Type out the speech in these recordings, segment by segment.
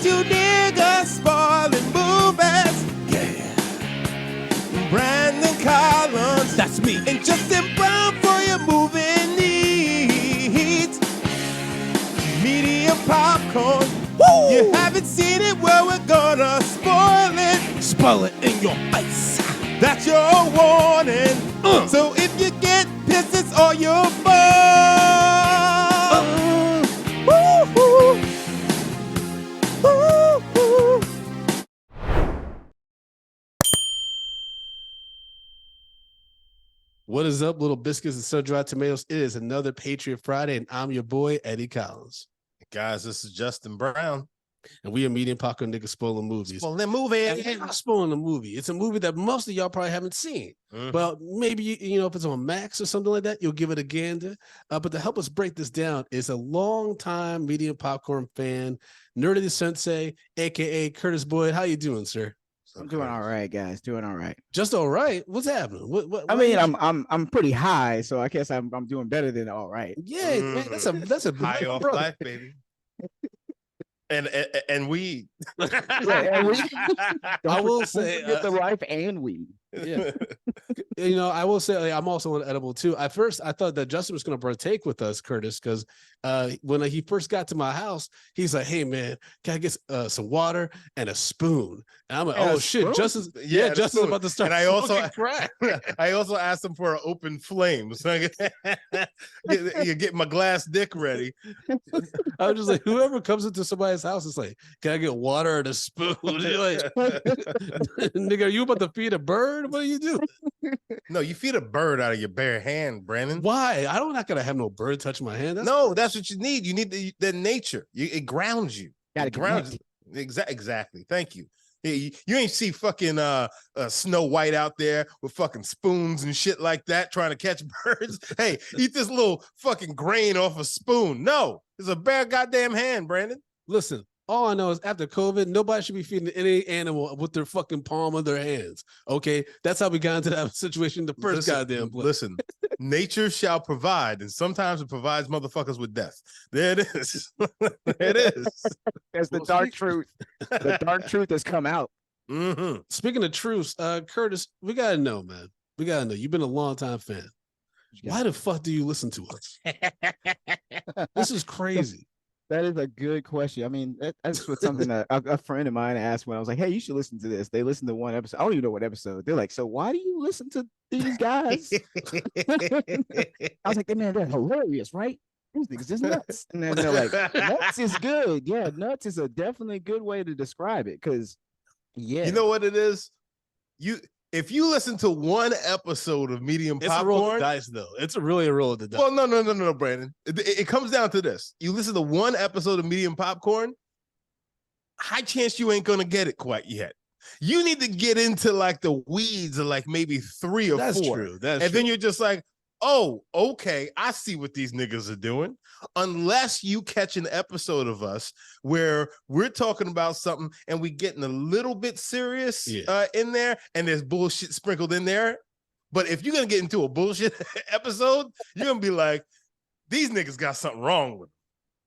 two niggas spoiling movies. Yeah. Brandon Collins, that's me, and Justin Brown for your movie needs. Medium popcorn. Woo! You haven't seen it, well, we're gonna spoil it. Spoil it in your face. That's your warning. So if you get pissed, it's all your fault. Woo-hoo. Woo-hoo. What is up, little biscuits and sun-dried tomatoes? It is another Patriot Friday, and I'm your boy, Eddie Collins. Guys, this is Justin Brown. And we are Medium Popcorn Niggas spoiling movies. Spoiling the movie. And not spoiling the movie. It's a movie that most of y'all probably haven't seen. Well, maybe, you know, if it's on Max or something like that, you'll give it a gander. But to help us break this down is a longtime Medium Popcorn fan, Nerdy the Sensei, a.k.a. Curtis Boyd. How you doing, sir? I'm doing all right, guys. Doing all right. Just all right? What's happening? I mean, I'm pretty high, so I guess I'm doing better than all right. Yeah, man, that's a high off brother. life, baby. And weed. And weed. I will say get the life and weed. Yeah. You know, I will say like, I'm also on edible too. At first, I thought that Justin was going to partake with us, Curtis, because when he first got to my house, he's like, "Hey, man, can I get some water and a spoon?" And I'm like, "Oh shit, Justin's Justin's about to start." And I also crack. I also asked him for an open flame, so I get my glass dick ready. I was just like, whoever comes into somebody's house is like, "Can I get water and a spoon?" You're like, nigga, are you about to feed a bird? What do you do? No, you feed a bird out of your bare hand, Brandon. Why? I'm not gonna have no bird touch my hand. That's what you need. You need the nature. It grounds you. Gotta ground you. Exactly. Thank you. You ain't see fucking Snow White out there with fucking spoons and shit like that trying to catch birds. Hey, eat this little fucking grain off a spoon. No, it's a bare goddamn hand, Brandon. Listen, all I know is after COVID, nobody should be feeding any animal with their fucking palm of their hands. Okay, that's how we got into that situation the first goddamn place. Listen, nature shall provide, and sometimes it provides motherfuckers with death. There it is. There it is. There's the dark truth. The dark truth has come out. Speaking of truths, Curtis, we gotta know, man. We gotta know. You've been a long time fan. Why the fuck do you listen to us? This is crazy. That is a good question. I mean, that's what something that a friend of mine asked when I was like, "Hey, you should listen to this." They listened to one episode. I don't even know what episode. They're like, "So why do you listen to these guys?" I was like, "Man, they're hilarious, right? These niggas is nuts." And then they're like, "Nuts is good. Yeah, nuts is a definitely good way to describe it." Because, yeah, you know what it is. If you listen to one episode of Medium Popcorn, it's a roll of the dice, though. It's really a roll of the dice. Well, no, Brandon. It comes down to this. You listen to one episode of Medium Popcorn, high chance you ain't gonna get it quite yet. You need to get into like the weeds of like maybe 3 or 4. That's true. Then you're just like, oh, okay, I see what these niggas are doing. Unless you catch an episode of us where we're talking about something and we getting a little bit serious in there and there's bullshit sprinkled in there. But if you're going to get into a bullshit episode, you're going to be like, these niggas got something wrong with them.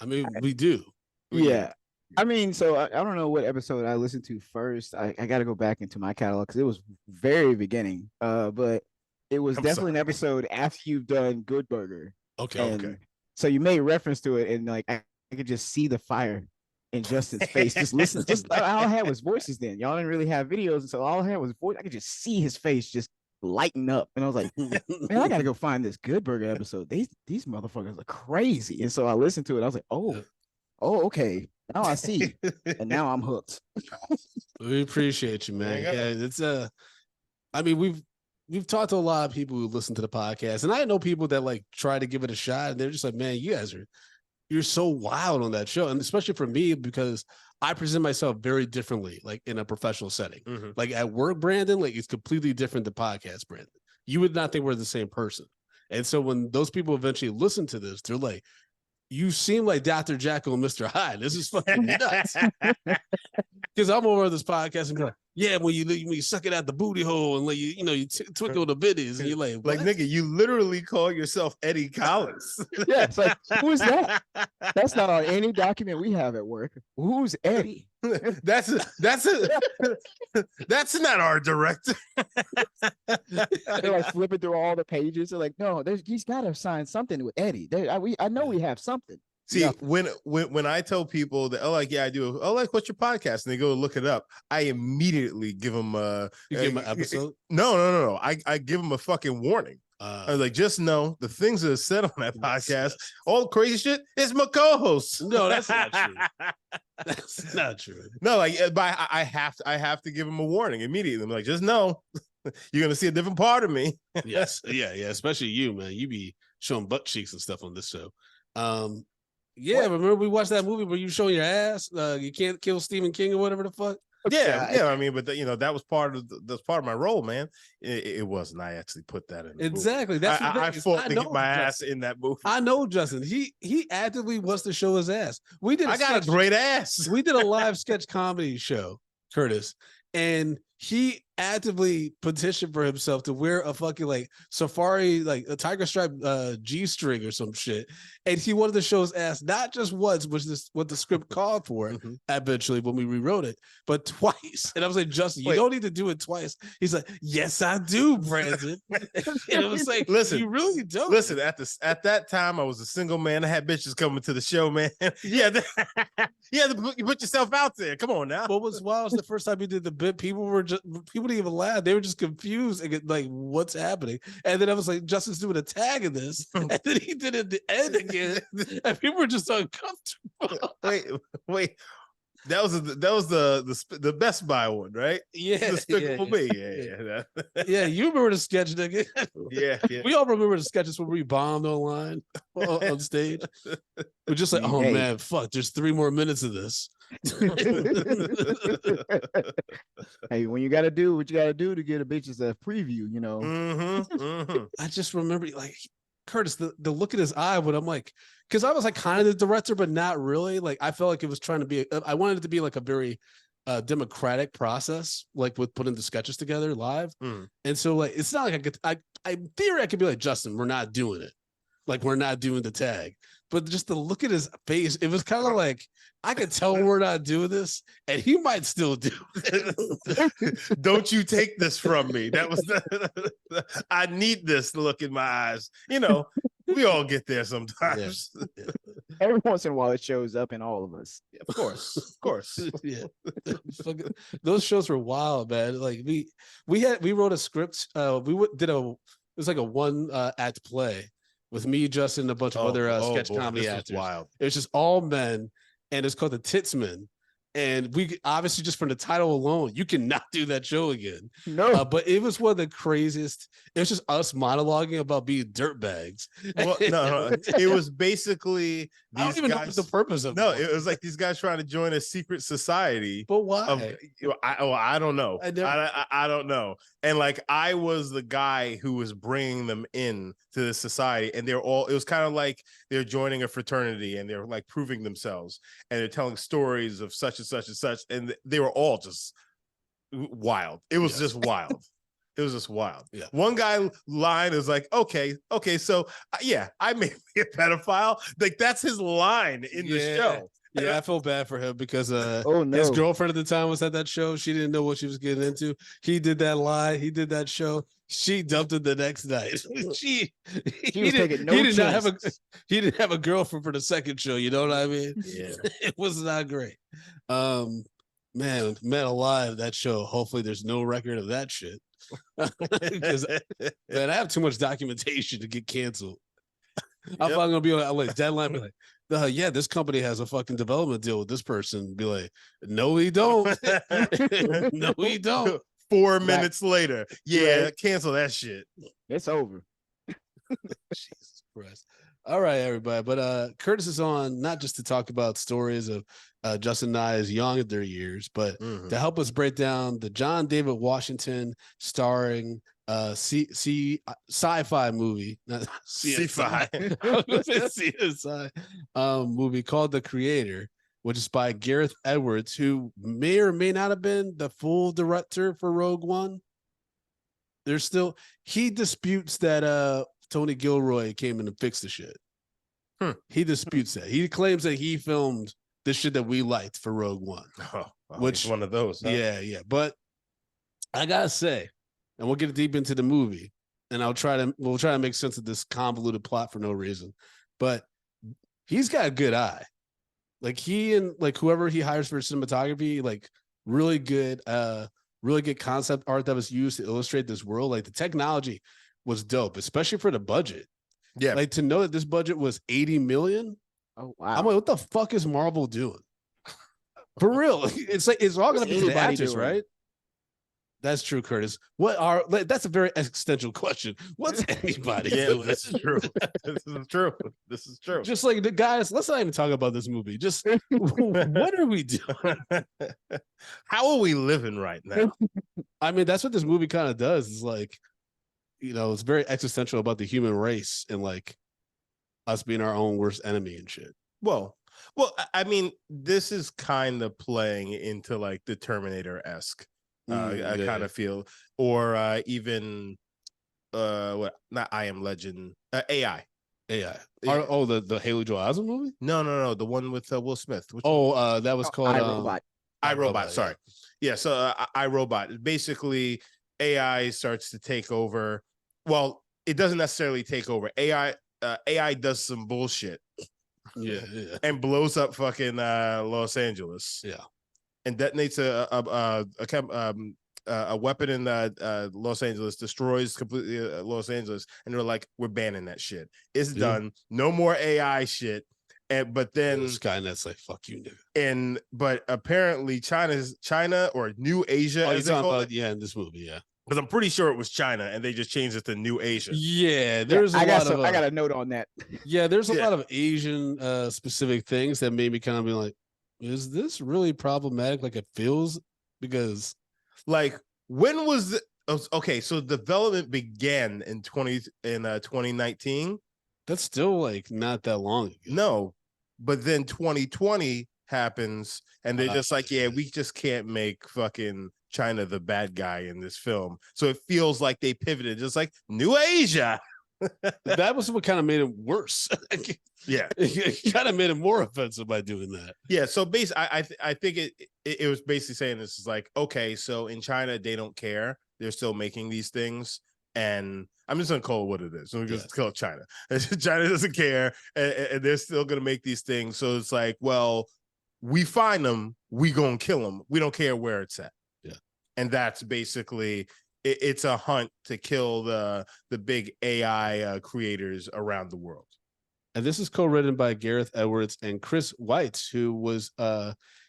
I mean, we do. Yeah. I mean, so I don't know what episode I listened to first. I got to go back into my catalog because it was very beginning. But it was definitely an episode after you've done Good Burger. Okay. So you made reference to it, and like I could just see the fire in Justin's face. Just listen. Just all I had was voices then. Y'all didn't really have videos, and so all I had was voice. I could just see his face just lighten up, and I was like, "Man, I gotta go find this Good Burger episode. These motherfuckers are crazy." And so I listened to it. I was like, "Oh, okay. Now I see, and now I'm hooked." We appreciate you, man. Yeah, it's I mean, we've talked to a lot of people who listen to the podcast, and I know people that like try to give it a shot, and they're just like, "Man, you're so wild on that show," and especially for me because I present myself very differently, like in a professional setting. Like at work, Brandon, like it's completely different than podcast, Brandon. You would not think we're the same person, and so when those people eventually listen to this, they're like, "You seem like Dr. Jekyll and Mr. Hyde. This is fucking nuts." Because I'm over this podcast and be like, Yeah, when you suck it out the booty hole and like you twinkle the bitties and you're like, what? nigga, you literally call yourself Eddie Collins. Yeah, it's like, who's that? That's not on any document we have at work. Who's Eddie? That's not our director. They're like flipping through all the pages. They're like, no, he's got to sign something with Eddie. I know we have something. See, Nothing. when I tell people that, oh, like, yeah, I do. Oh, like, what's your podcast? And they go look it up. I immediately give them You give them an episode? No. I give them a fucking warning. I was like, just know the things that are said on that podcast, all the crazy shit, is my co-host. No, that's not true. That's not true. No, like, but I have to give them a warning immediately. I'm like, just know you're gonna see a different part of me. Yes, yeah, especially you, man. You be showing butt cheeks and stuff on this show. Yeah, remember we watched that movie where you showing your ass? You can't kill Stephen King or whatever the fuck. Yeah. I mean, but that was part of my role, man. It wasn't. I actually put that in. Exactly. That's I fought to get my ass in that movie. I know Justin. He actively wants to show his ass. I got a great ass. We did a live sketch comedy show, Curtis, and he actively petitioned for himself to wear a fucking like safari, like a tiger stripe G-string or some shit. And he wanted to show his ass not just once, which is what the script called for eventually when we rewrote it, but twice. And I was like, Justin, you don't need to do it twice. He's like, yes, I do, Brandon. And it was like, listen, you really don't. Listen, at that time, I was a single man. I had bitches coming to the show, man. Yeah, you put yourself out there. Come on now. What was wild was the first time you did the bit, people didn't even laugh. They were just confused and get, like, what's happening? And then I was like, Justin's doing a tag in this. And then he did it at the end again. And people were just uncomfortable. Wait. That was the Best Buy one, right? Yeah. Despicable Me. Yeah. Yeah, you remember the sketch, nigga. Yeah. We all remember the sketches when we bombed online on stage. We're just like, oh man, fuck, there's 3 more minutes of this. Hey, when you gotta do what you gotta do to get a bitch's a preview, you know. I just remember, like, Curtis, the look at his eye when I'm like, because I was like kind of the director, but not really. Like, I felt like it was trying to be, I wanted it to be like a very democratic process, like with putting the sketches together live. And so, like, it's not like I in theory I could be like, Justin, we're not doing it. Like, we're not doing the tag. But just the look at his face, it was kind of like, I could tell we're not doing this, and he might still do it. Don't you take this from me. That was I need this look in my eyes. You know, we all get there sometimes. Yeah. Every once in a while, it shows up in all of us. Of course. Yeah. Those shows were wild, man. Like we wrote a script. It was like a 1 act play with me, Justin, and a bunch of other sketch comedy actors. Wild. It was just all men, and it's called the Titsmen. And we obviously, just from the title alone, you cannot do that show again. No, but it was one of the craziest. It was just us monologuing about being dirtbags. Well, no, it was basically these I don't even know guys. what the purpose of No, it it was like these guys trying to join a secret society. But why? I don't know. I don't know. And like, I was the guy who was bringing them in to this society, and it was kind of like they're joining a fraternity, and they're like proving themselves, and they're telling stories of such and such and such, and they were all just wild. It was just wild. It was just wild. Yeah. One guy line is like, okay, so yeah, I may be a pedophile. Like, that's his line in the show. Yeah, I feel bad for him because oh, no. his girlfriend at the time was at that show. She didn't know what she was getting into. He did that lie. He did that show. She dumped him the next night. He didn't have a girlfriend for the second show. You know what I mean? Yeah, it was not great. Man alive, that show. Hopefully, there's no record of that shit. Because man, I have too much documentation to get canceled. I'm probably gonna be like deadline, be like, yeah, this company has a fucking development deal with this person. Be like, no, we don't. No, we don't. 4 minutes later, cancel that shit. It's over. Jesus Christ. All right, everybody. But Curtis is on not just to talk about stories of Justin and I's younger years, but to help us break down the John David Washington starring sci-fi movie, not sci-fi CSI movie called The Creator, which is by Gareth Edwards, who may or may not have been the full director for Rogue One. He disputes that Tony Gilroy came in and fixed the shit. He disputes that. He claims that he filmed the shit that we liked for Rogue One. Which one of those? Huh? Yeah. But I gotta say, and we'll get deep into the movie, and we'll try to make sense of this convoluted plot for no reason. But he's got a good eye. Like he and like whoever he hires for cinematography, like really good concept art that was used to illustrate this world. Like the technology was dope, especially for the budget. Yeah. Like to know that this budget was 80 million. Oh wow. I'm like, what the fuck is Marvel doing? For real. It's like it's all gonna be to the actors, right? That's true, Curtis. That's a very existential question. What's anybody doing? This is true. This is true. Just like the guys, let's not even talk about this movie. Just what are we doing? How are we living right now? I mean, that's what this movie kind of does. Is like, it's very existential about the human race and like us being our own worst enemy and shit. Well, I mean, this is kind of playing into like the Terminator-esque. I kind of feel, or even what? Not I Am Legend. AI. The Haley Joel Osment movie? No. The one with Will Smith. That was called iRobot. iRobot. Sorry. Yeah. So iRobot. Basically, AI starts to take over. Well, it doesn't necessarily take over. AI does some bullshit. Yeah. And blows up fucking Los Angeles. Yeah. And detonates a weapon in Los Angeles, destroys completely Los Angeles, and they're like, "We're banning that shit. It's done. No more AI shit." But then Skynet's like, "Fuck you, nigga." But apparently China or New Asia. You're talking about in this movie, yeah. Because I'm pretty sure it was China, and they just changed it to New Asia. Yeah, there's I got a note on that. Yeah, there's a lot of Asian specific things that made me kind of be like, is this really problematic? Like it feels, because like when was the okay? So development began in 2019. That's still like not that long ago. No, but then 2020 happens, and they're just like, yeah, we just can't make fucking China the bad guy in this film. So it feels like they pivoted, just like New Asia. That was what kind of made it worse. Yeah, it kind of made it more offensive by doing that. Yeah, so basically, I think it was basically saying this is like, okay, so in China they don't care, they're still making these things, and I'm just gonna call it what it is. So we just call it China. China doesn't care, and they're still gonna make these things. So it's like, well, we find them, we gonna kill them. We don't care where it's at. Yeah, and that's basically. It's a hunt to kill the big AI creators around the world. And this is co-written by Gareth Edwards and Chris Weitz, who was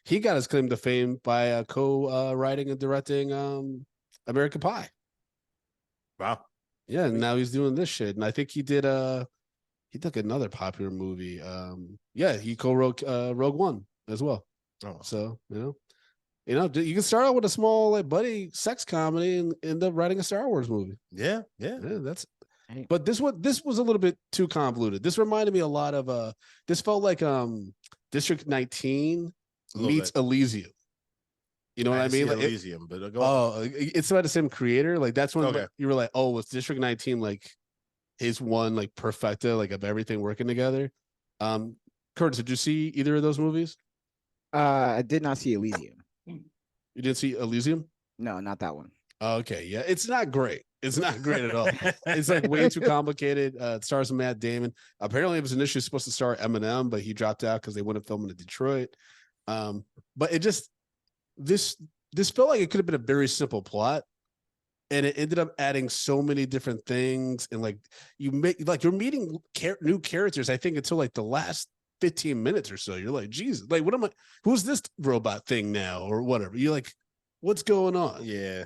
he got his claim to fame by co-writing and directing American Pie. Wow. Yeah, and now he's doing this shit. And I think he did he took another popular movie. He co-wrote Rogue One as well. Oh. So, you can start out with a small like buddy sex comedy and end up writing a Star Wars movie. Yeah. That's. But this was a little bit too convoluted. This reminded me a lot of this felt like District 19 meets Elysium. You know what I mean? Like Elysium, but it's about the same creator. Like that's when you were like, oh, was District 19 like his one like perfecta like of everything working together? Curtis, did you see either of those movies? I did not see Elysium. You didn't see Elysium? No, not that one. Okay, yeah, it's not great. It's not great at all. It's like way too complicated. It stars Matt Damon. Apparently, it was initially supposed to star Eminem, but he dropped out because they wouldn't film it in Detroit. But it just this felt like it could have been a very simple plot, and it ended up adding so many different things. And like you're meeting new characters. I think until like the last 15 minutes or so, you're like, Jesus, like what am I? Who's this robot thing now, or whatever? You're like, what's going on? Yeah.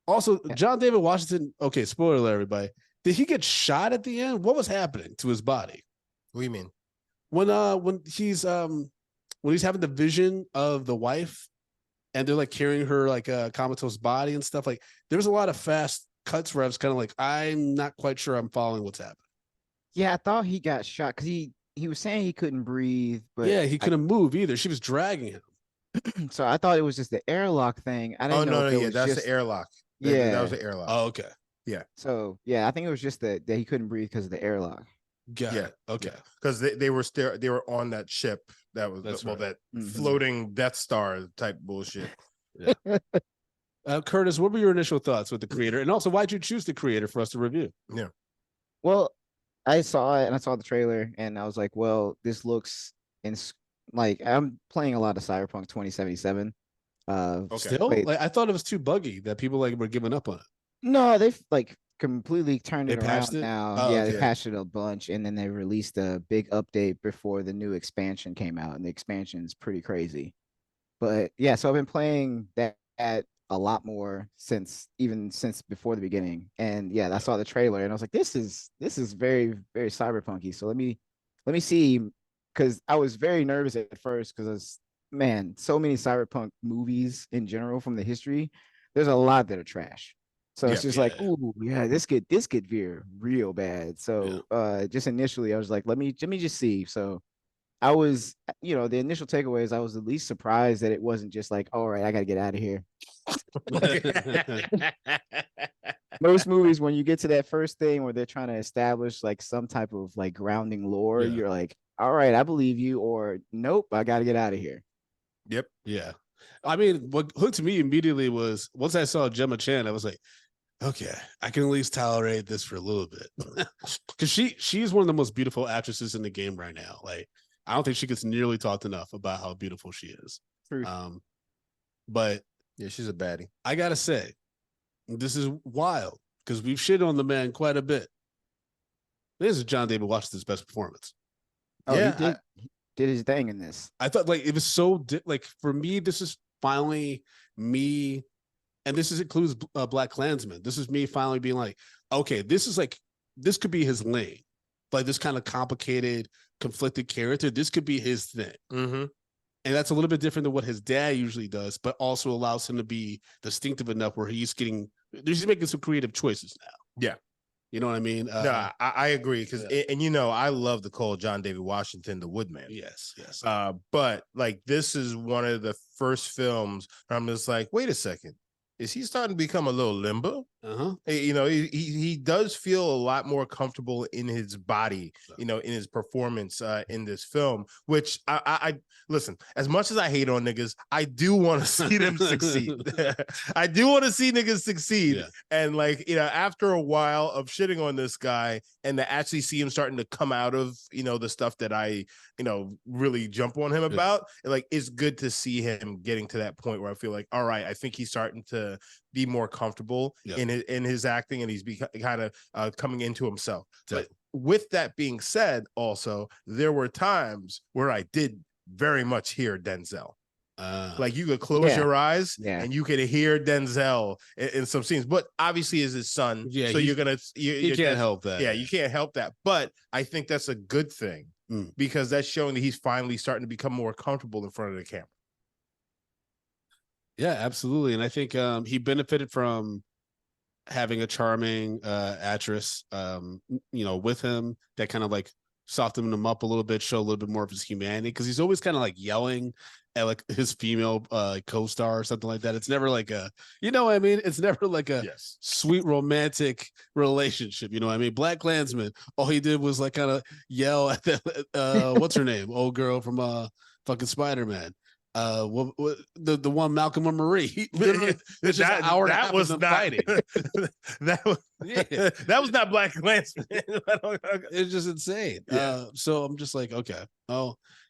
Also, John David Washington. Okay, spoiler alert, everybody. Did he get shot at the end? What was happening to his body? What do you mean? When he's having the vision of the wife, and they're like carrying her like a comatose body and stuff. Like there was a lot of fast cuts where I was kind of like, I'm not quite sure I'm following what's happening. Yeah, I thought he got shot because he he was saying he couldn't breathe, but yeah, he couldn't move either. She was dragging him. so I thought it was just the airlock thing. I Oh didn't know no, if no, it yeah, was that's just the airlock. That was yeah. the airlock. Oh, okay. Yeah. So yeah, I think it was just that he couldn't breathe because of the airlock. Got Yeah. it. Okay. Because they were they were on that ship that was That's well right. that Mhm. floating Death Star type bullshit. Curtis, what were your initial thoughts with the creator, and also why'd you choose the creator for us to review? Yeah. Well, I saw it and I saw the trailer and I was like, well, this looks like I'm playing a lot of Cyberpunk 2077. Okay. Still, wait, like I thought it was too buggy that people like were giving up on it. no, they've like completely turned They it patched around it? now. Oh, Yeah, okay. they patched it a bunch and then they released a big update before the new expansion came out, and the expansion is pretty crazy. But yeah, so I've been playing that a lot more since before the beginning. And yeah, I saw the trailer and I was like, this is very, very cyberpunky. So let me see, because I was very nervous at first because man, so many cyberpunk movies in general from the history, there's a lot that are trash. So it's Yeah. just like, ooh, yeah, this could veer real bad. So just initially I was like, let me just see. So I was, the initial takeaways, I was at least surprised that it wasn't just like, all right, I got to get out of here. Most movies, when you get to that first thing where they're trying to establish like some type of like grounding lore, Yeah. you're like, all right, I believe you, or nope, I got to get out of here. Yep. Yeah. I mean, what hooked me immediately was once I saw Gemma Chan, I was like, okay, I can at least tolerate this for a little bit. Because she's one of the most beautiful actresses in the game right now. Like, I don't think she gets nearly talked enough about how beautiful she is. Truth. But Yeah, she's a baddie. I gotta say, this is wild because we've shit on the man quite a bit. This is John David Washington's best performance. Oh, Yeah, he did his thing in this. I thought like it was so like for me, this is finally me, and this includes Black Klansman. This is me finally being like, okay, this could be his lane, like this kind of complicated, conflicted character. This could be his thing. Mm-hmm. And that's a little bit different than what his dad usually does, but also allows him to be distinctive enough where he's making some creative choices now. Yeah. You know what I mean? No, I agree because, and I love to call John David Washington the Woodman. Yes. But like this is one of the first films where I'm just like, wait a second, is he starting to become a little limber? He does feel a lot more comfortable in his body, in his performance in this film, which I listen, as much as I hate on niggas, I do want to see them succeed. I do want to see niggas succeed. Yeah. And like, after a while of shitting on this guy and to actually see him starting to come out of, the stuff that I, really jump on him about, like, it's good to see him getting to that point where I feel like, all right, I think he's starting to be more comfortable in his acting, and he's kind of coming into himself. But with that being said, also there were times where I did very much hear Denzel. Like you could close your eyes and you could hear Denzel in some scenes, but obviously as his son, so you can't help that. Yeah, you can't help that. But I think that's a good thing because that's showing that he's finally starting to become more comfortable in front of the camera. Yeah, absolutely. And I think he benefited from having a charming actress, with him that kind of like softened him up a little bit, show a little bit more of his humanity, because he's always kind of like yelling at like his female co-star or something like that. It's never like it's never like a sweet romantic relationship. You know what I mean? Black Klansman, all he did was like kind of yell at the what's her name? Old girl from fucking Spider-Man. The one Malcolm and Marie. It's just an hour and a half of them fighting. That was not Black Klansman. It's just insane. So I'm just like, okay,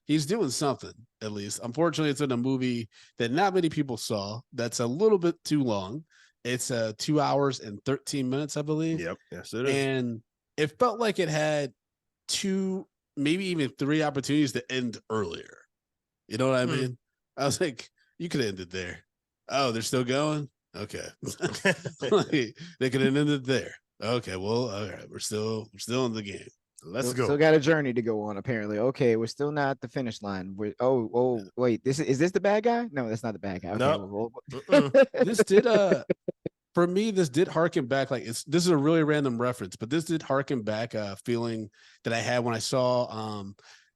he's doing something at least. Unfortunately, it's in a movie that not many people saw. That's a little bit too long. It's 2 hours and 13 minutes, I believe. Yep. Yes, it is. And it felt like it had 2, maybe even 3 opportunities to end earlier. You know what I mean? I was like, you could have ended there. Oh, they're still going? Okay. They could have ended there. Okay, well, all right, we're still in the game. Let's go. Still got a journey to go on, apparently. Okay, we're still not at the finish line. Wait, is this the bad guy? No, that's not the bad guy. Okay, no. This did for me, this did harken back. Like this is a really random reference, but this did harken back a feeling that I had when I saw,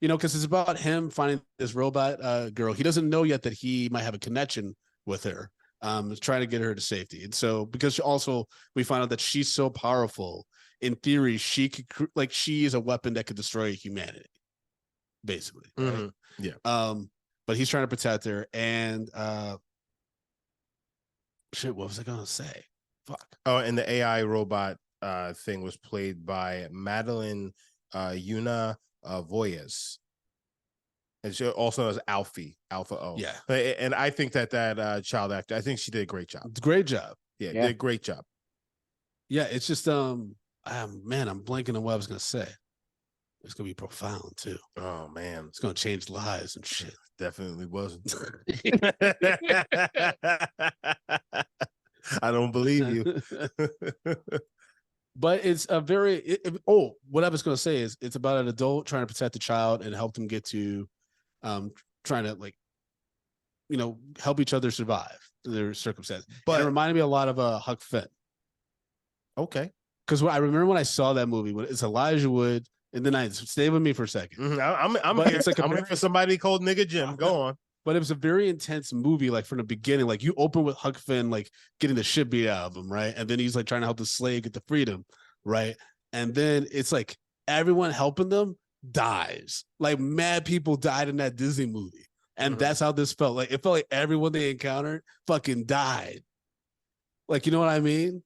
because it's about him finding this robot girl. He doesn't know yet that he might have a connection with her. Trying to get her to safety, and so because also we find out that she's so powerful. In theory, she could she is a weapon that could destroy humanity, basically. Right? Mm-hmm. Yeah. But he's trying to protect her, and shit. What was I gonna say? Fuck. Oh, and the AI robot thing was played by Madeline Yuna Voyes. And she also knows Alfie, Alpha O. Yeah. And I think that child actor, I think she did a great job. Great job. Yeah, did a great job. Yeah, it's just man, I'm blanking on what I was gonna say. It's gonna be profound too. Oh man. It's gonna change lives and shit. Definitely wasn't. I don't believe you. But it's a very what I was going to say is it's about an adult trying to protect the child and help them get to trying to help each other survive their circumstances. But and it reminded me a lot of Huck Finn. Okay. Because I remember when I saw that movie, when it's Elijah Wood in the 90s. Stay with me for a second. Mm-hmm. I'm here. I'm here for somebody called Nigga Jim. Go on. But it was a very intense movie, like from the beginning. Like you open with Huck Finn, like getting the shit beat out of him, right? And then he's like trying to help the slave get the freedom, right? And then it's like everyone helping them dies. Like mad people died in that Disney movie. And that's how this felt. Like it felt like everyone they encountered fucking died. Like, you know what I mean?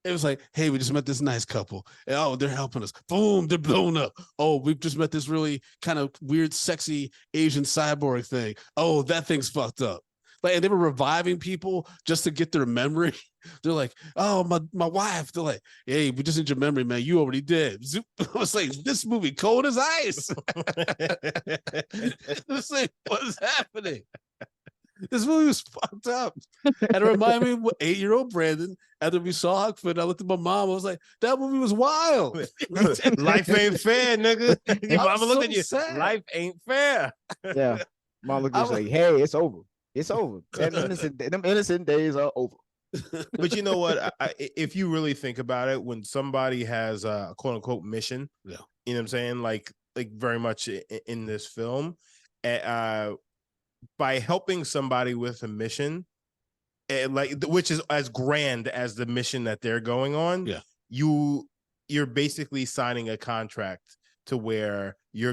It was like, hey, we just met this nice couple. And, oh, they're helping us. Boom, they're blown up. Oh, we've just met this really kind of weird, sexy Asian cyborg thing. Oh, that thing's fucked up. Like, and they were reviving people just to get their memory. They're like, oh, my wife. They're like, hey, we just need your memory, man. You already did. I was like, this movie cold as ice. This thing, what is happening? This movie was fucked up. And it reminded me of 8-year-old Brandon. After we saw Huck Finn, I looked at my mom. I was like, that movie was wild. Life ain't fair, nigga. Your mama looked at you. Sad. Life ain't fair. Yeah. Mom looked at you like, hey, it's over. It's over. Them innocent days are over. But you know what? If you really think about it, when somebody has a quote unquote mission, you know what I'm saying? Like very much in this film, by helping somebody with a mission, which is as grand as the mission that they're going on, you're basically signing a contract to where you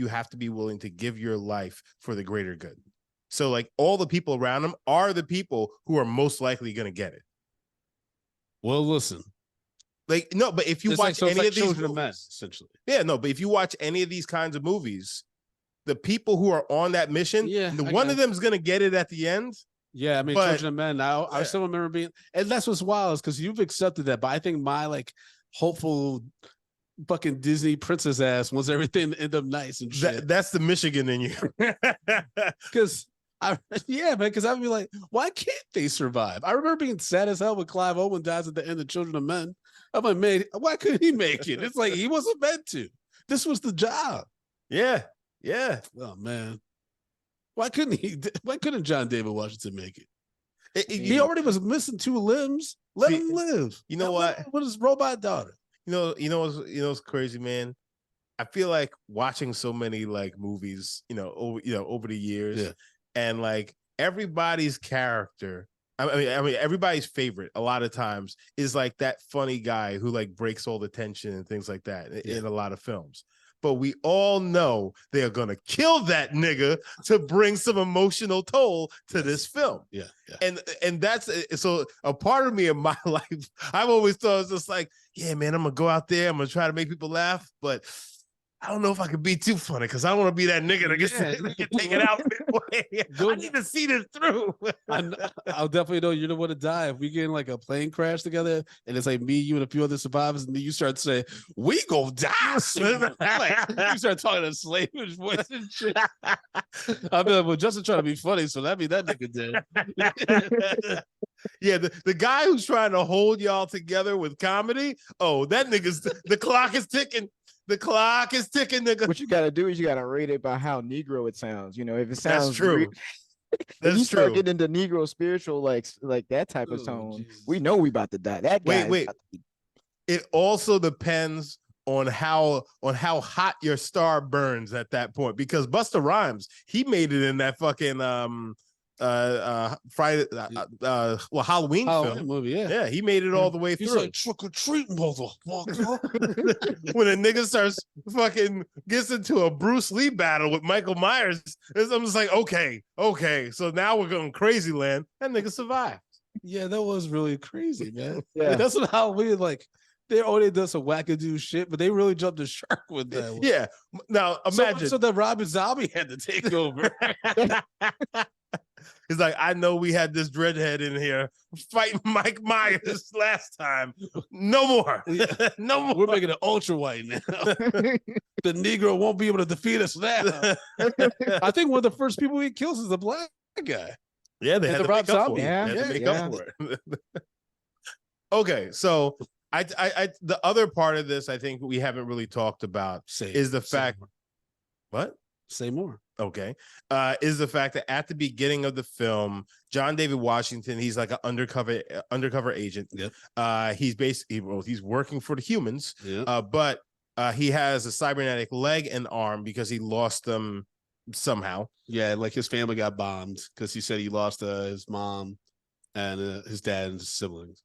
have to be willing to give your life for the greater good. So like all the people around them are the people who are most likely going to get it. Well, listen. Like, no, but if you watch any of these movies, men, essentially. Yeah, no, but if you watch any of these kinds of movies, the people who are on that mission, one of them is going to get it at the end. Yeah, I mean, Children of Men. Now, I still remember being, and that's what's wild is because you've accepted that. But I think my like hopeful fucking Disney princess ass wants everything to end up nice and shit. That's the Michigan in you. Because because I'd be like, why can't they survive? I remember being sad as hell when Clive Owen dies at the end of Children of Men. I'm like, man, why couldn't he make it? It's like he wasn't meant to. This was the job. Yeah. Yeah. Oh man. Why couldn't John David Washington make it? He already was missing 2 limbs. Let him live. You know what? With his robot daughter. You know what's crazy, man? I feel like watching so many like movies, over the years, and like everybody's character. I mean, everybody's favorite a lot of times is like that funny guy who like breaks all the tension and things like that in a lot of films. But we all know they are going to kill that nigga to bring some emotional toll to this film. Yeah. And that's so a part of me in my life, I've always thought it's just like, yeah, man, I'm going to go out there. I'm going to try to make people laugh. But I don't know if I can be too funny because I don't want to be that nigga that gets taken out midway. I need to see this through. I'll definitely know you're the one to die if we get in like a plane crash together and it's like me, you, and a few other survivors, and then you start saying, "We go die." Like, you start talking in slavish voice and shit. I'll be like, "Well, Justin trying to be funny, so that means that nigga dead." Yeah, the guy who's trying to hold y'all together with comedy. Oh, that nigga's the clock is ticking. The clock is ticking, nigga. What you gotta do is you gotta rate it by how Negro it sounds. If it sounds that's true. When you That's start true. getting into Negro spiritual, like that type of Oh, tone, Jesus. we know we about to die. That guy. Wait. It also depends on how hot your star burns at that point, because Busta Rhymes, he made it in that fucking Friday Halloween film movie, yeah. Yeah, he made it all the way He's through. like, trick or treat, motherfucker. When a nigga starts fucking gets into a Bruce Lee battle with Michael Myers, I'm just like, okay, so now we're going crazy land. That nigga survived. Yeah, that was really crazy, man. Yeah. Like, that's what Halloween, like, they already done some wackadoo shit, but they really jumped the shark with that one. Yeah. Now imagine. So that Robbie Zombie had to take over. He's like, I know we had this dreadhead in here fighting Mike Myers last time. No more. No more. We're making it ultra white now. The Negro won't be able to defeat us now. I think one of the first people he kills is the black guy. Yeah, they had to make up for it. Yeah, They had to make up for it. Okay, so I the other part of this I think we haven't really talked about is the fact. What? Say more. Okay. Is the fact that at the beginning of the film, John David Washington, he's like an undercover agent. Yep. He's basically he's working for the humans. Yep. But he has a cybernetic leg and arm because he lost them somehow. Yeah, like his family got bombed because he said he lost his mom and his dad and his siblings.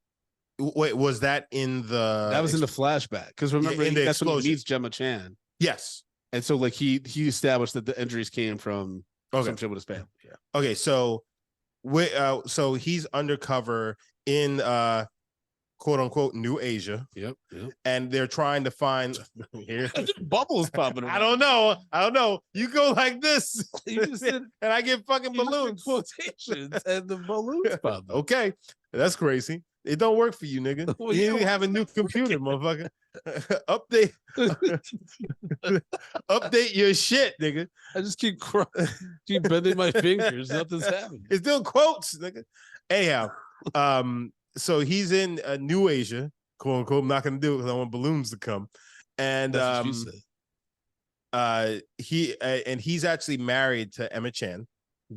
Wait, was that in the? That was in the flashback because remember that's when he meets Gemma Chan. Yes. And so, like, he established that the injuries came from some shit with his family. Yeah. Okay, so so he's undercover in quote unquote New Asia. Yep. And they're trying to find here bubbles popping around. I don't know. You go like this, You just did, and I get fucking balloons. Quotations and the balloons pop. Okay, that's crazy. It don't work for you, nigga. Well, you yeah, need to have a new computer, motherfucker. Update your shit, nigga. I just keep bending my fingers. Nothing's happening. It's doing quotes, nigga. Anyhow, so he's in New Asia, quote unquote. I'm not gonna do it because I want balloons to come. And That's what you said. he's actually married to Emma Chan.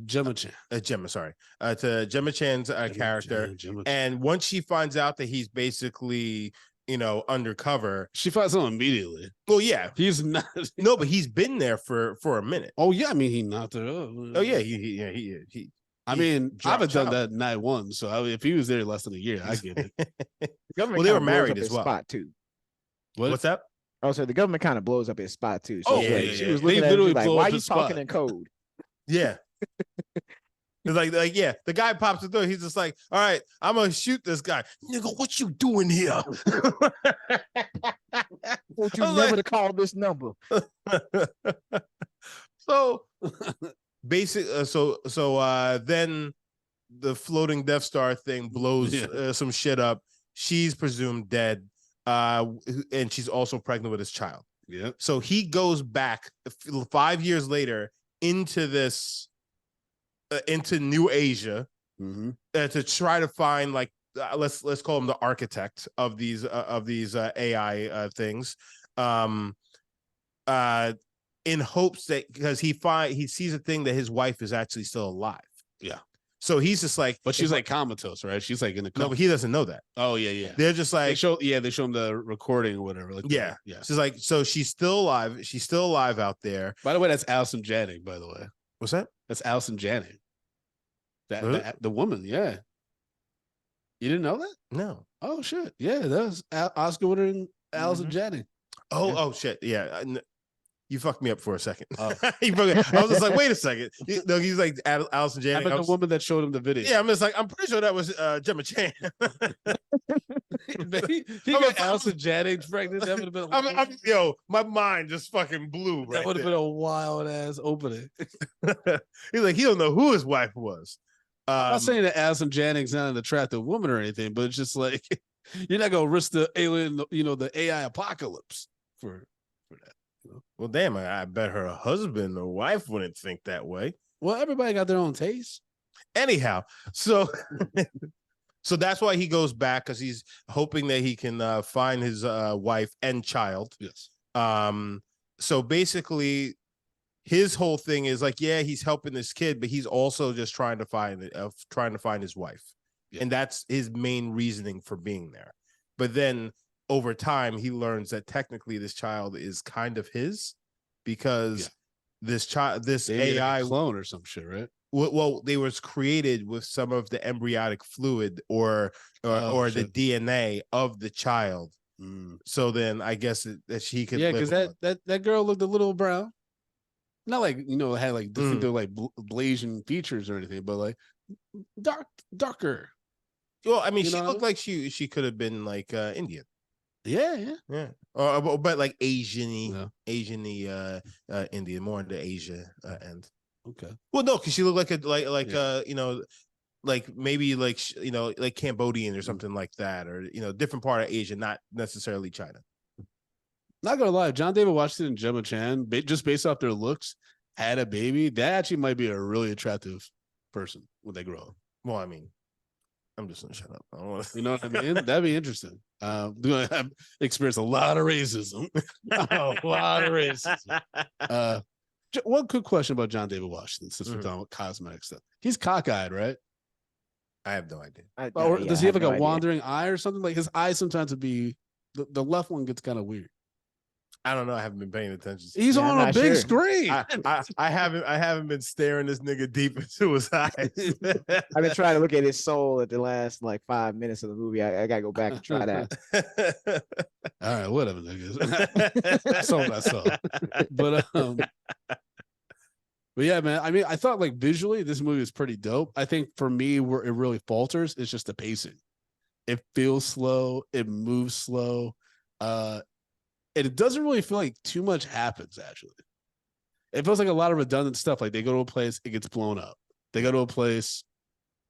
Gemma Chan. To Gemma Chan's character. And once she finds out that he's basically, undercover, she finds him immediately. Well, yeah, he's not. No, but he's been there for a minute. Oh yeah, I mean he knocked her up. Oh yeah, he I mean, I haven't done that night one, so if he was there less than a year, I get it. Well, they were married as well. Spot too. What's that? Oh, so the government kind of blows up his spot too. So she was looking at him like, "Why are you talking in code?" Yeah. It's like yeah, the guy pops the door. He's just like, all right, I'm gonna shoot this guy. Nigga, what you doing here? Won't you never to call this number? So basic then the floating Death Star thing blows some shit up. She's presumed dead. And she's also pregnant with his child. Yeah. So he goes back 5 years later into this into New Asia to try to find let's call him the architect of these AI things, in hopes that because he sees a thing that his wife is actually still alive. Yeah. So he's just like, but she's like comatose, right? She's like in the no, but he doesn't know that. Oh yeah. They're just like they show him the recording or whatever. Like yeah. She's like, so she's still alive. She's still alive out there. By the way, that's Allison Janney. By the way, what's that? That's Allison Janney. Really? The woman, yeah. You didn't know that? No. Oh shit, yeah, that was Oscar winner Allison Janney. Oh shit, yeah. You fucked me up for a second. Oh. I was just like, wait a second. He's like Allison Janney. The woman that showed him the video. Yeah, I'm just like, I'm pretty sure that was Gemma Chan. he got Allison Janney pregnant. That would have been. My mind just fucking blew. That would have been a wild ass opening. He's like, he don't know who his wife was. I'm not saying that Allison Janney's not an attractive woman or anything, but it's just like you're not gonna risk the alien, the AI apocalypse for that. Well, damn, I bet her husband or wife wouldn't think that way. Well, everybody got their own taste. Anyhow, so that's why he goes back, because he's hoping that he can find his wife and child. Yes. So basically, his whole thing is like, yeah, he's helping this kid, but he's also just trying to find his wife. Yeah. And that's his main reasoning for being there. But then over time, he learns that technically this child is kind of his, because this AI clone or some shit, right? Well, they was created with some of the embryonic fluid or the DNA of the child. So then I guess that she could because that girl looked a little brown. Not like, had like distinctive like Blasian features or anything, but like darker. Well, I mean, she looked like she could have been like Indian. Yeah. But like Asian-y, Indian, more into Asia end. Okay. Well, no, because she looked like like maybe like like Cambodian or something like that, or different part of Asia, not necessarily China. Not gonna lie, John David Washington and Gemma Chan, just based off their looks, had a baby. That actually might be a really attractive person when they grow up. Well, I mean, I'm just gonna shut up. I don't want to... You know what I mean? That'd be interesting. They're gonna have experienced a lot of racism. A lot of racism. One quick question about John David Washington, since we're talking about cosmetic stuff. He's cockeyed, right? I have no idea. Or does he have like a wandering eye or something? Like his eyes sometimes would be the left one gets kind of weird. I don't know. I haven't been paying attention. He's on a big screen. I haven't been staring this nigga deep into his eyes. I've been trying to look at his soul at the last like 5 minutes of the movie. I gotta go back and try that. All right, whatever, niggas. That's all I saw. But yeah, man. I mean, I thought like visually this movie is pretty dope. I think for me, where it really falters is just the pacing. It feels slow. It moves slow. And it doesn't really feel like too much happens, actually. It feels like a lot of redundant stuff. Like they go to a place, it gets blown up. They go to a place,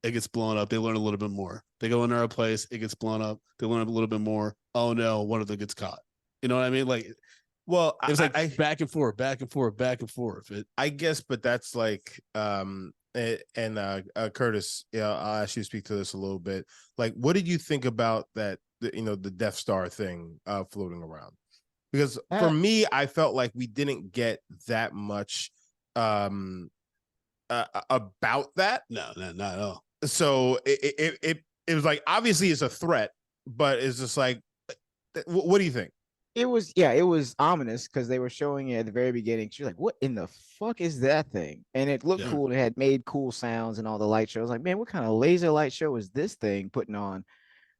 it gets blown up. They learn a little bit more. They go into a place, it gets blown up. They learn a little bit more. Oh no, one of them gets caught. You know what I mean? Like, well, it's like back and forth. I guess, but that's like, Curtis, I'll ask you to speak to this a little bit. Like, what did you think about that? The Death Star thing floating around? Because for me, I felt like we didn't get that much about that. No, not at all. So it was like, obviously it's a threat, but it's just like, what do you think? It was ominous because they were showing it at the very beginning. She's like, "What in the fuck is that thing?" And it looked cool. And it had made cool sounds and all the light shows. I was like, man, what kind of laser light show is this thing putting on?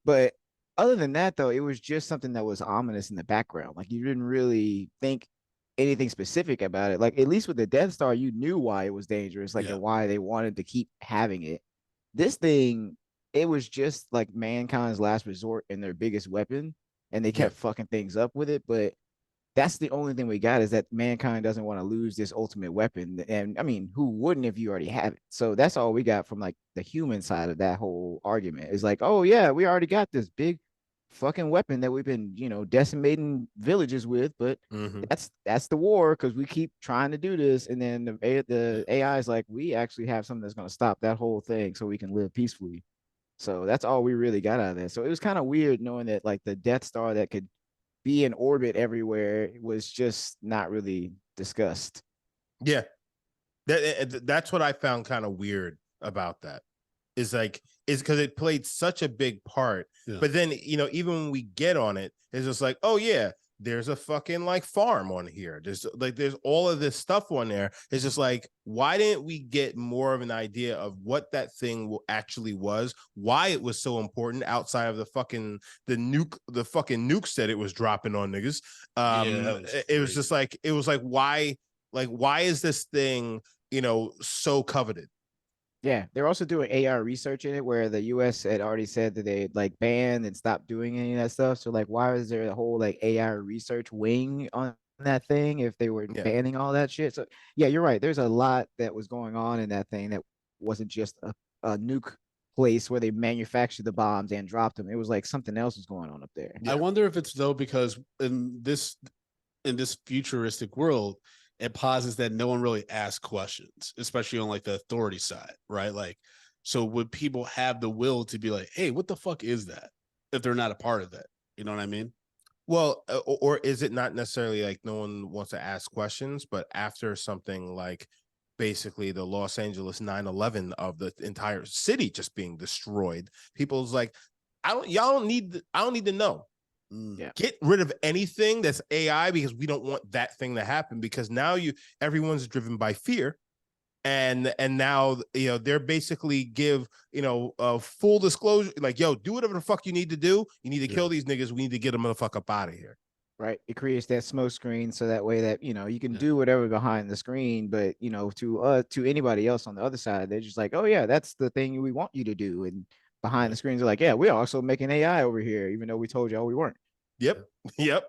But other than that, though, it was just something that was ominous in the background. Like you didn't really think anything specific about it. Like at least with the Death Star, you knew why it was dangerous, like and why they wanted to keep having it. This thing, it was just like mankind's last resort and their biggest weapon. And they kept fucking things up with it, but that's the only thing we got is that mankind doesn't want to lose this ultimate weapon. And I mean, who wouldn't if you already have it? So that's all we got from like the human side of that whole argument. Is like, oh yeah, we already got this big fucking weapon that we've been, decimating villages with, but that's the war because we keep trying to do this. And then the AI is like, we actually have something that's going to stop that whole thing so we can live peacefully. So that's all we really got out of that. So it was kind of weird knowing that like the Death Star that could be in orbit everywhere was just not really discussed. Yeah. That's what I found kind of weird about that. Is because it played such a big part. Yeah. But then, even when we get on it, it's just like, oh yeah, there's a fucking like farm on here. There's all of this stuff on there. It's just like, why didn't we get more of an idea of what that thing actually was? Why it was so important outside of the fucking nukes that it was dropping on niggas. It was just like, why is this thing, so coveted? Yeah, they're also doing AR research in it where the US had already said that they like banned and stopped doing any of that stuff. So like, why is there a whole like AR research wing on that thing if they were banning all that shit? So yeah, you're right. There's a lot that was going on in that thing that wasn't just a nuke place where they manufactured the bombs and dropped them. It was like something else was going on up there. I wonder if it's though because in this futuristic world, it posits that no one really asks questions, especially on like the authority side, right? Like, so would people have the will to be like, hey, what the fuck is that? If they're not a part of that, you know what I mean? Well, or is it not necessarily like no one wants to ask questions, but after something like basically the Los Angeles 9/11 of the entire city just being destroyed, people's like, I don't need to know. Yeah. Get rid of anything that's AI because we don't want that thing to happen, because now everyone's driven by fear. And now they're basically give full disclosure, like, yo, do whatever the fuck you need to do. You need to kill these niggas. We need to get them the fuck up out of here. Right. It creates that smoke screen so that way that you can do whatever behind the screen, but to anybody else on the other side, they're just like, oh yeah, that's the thing we want you to do. And behind the screens are like, yeah, we're also making AI over here, even though we told y'all we weren't. Yep. Yep.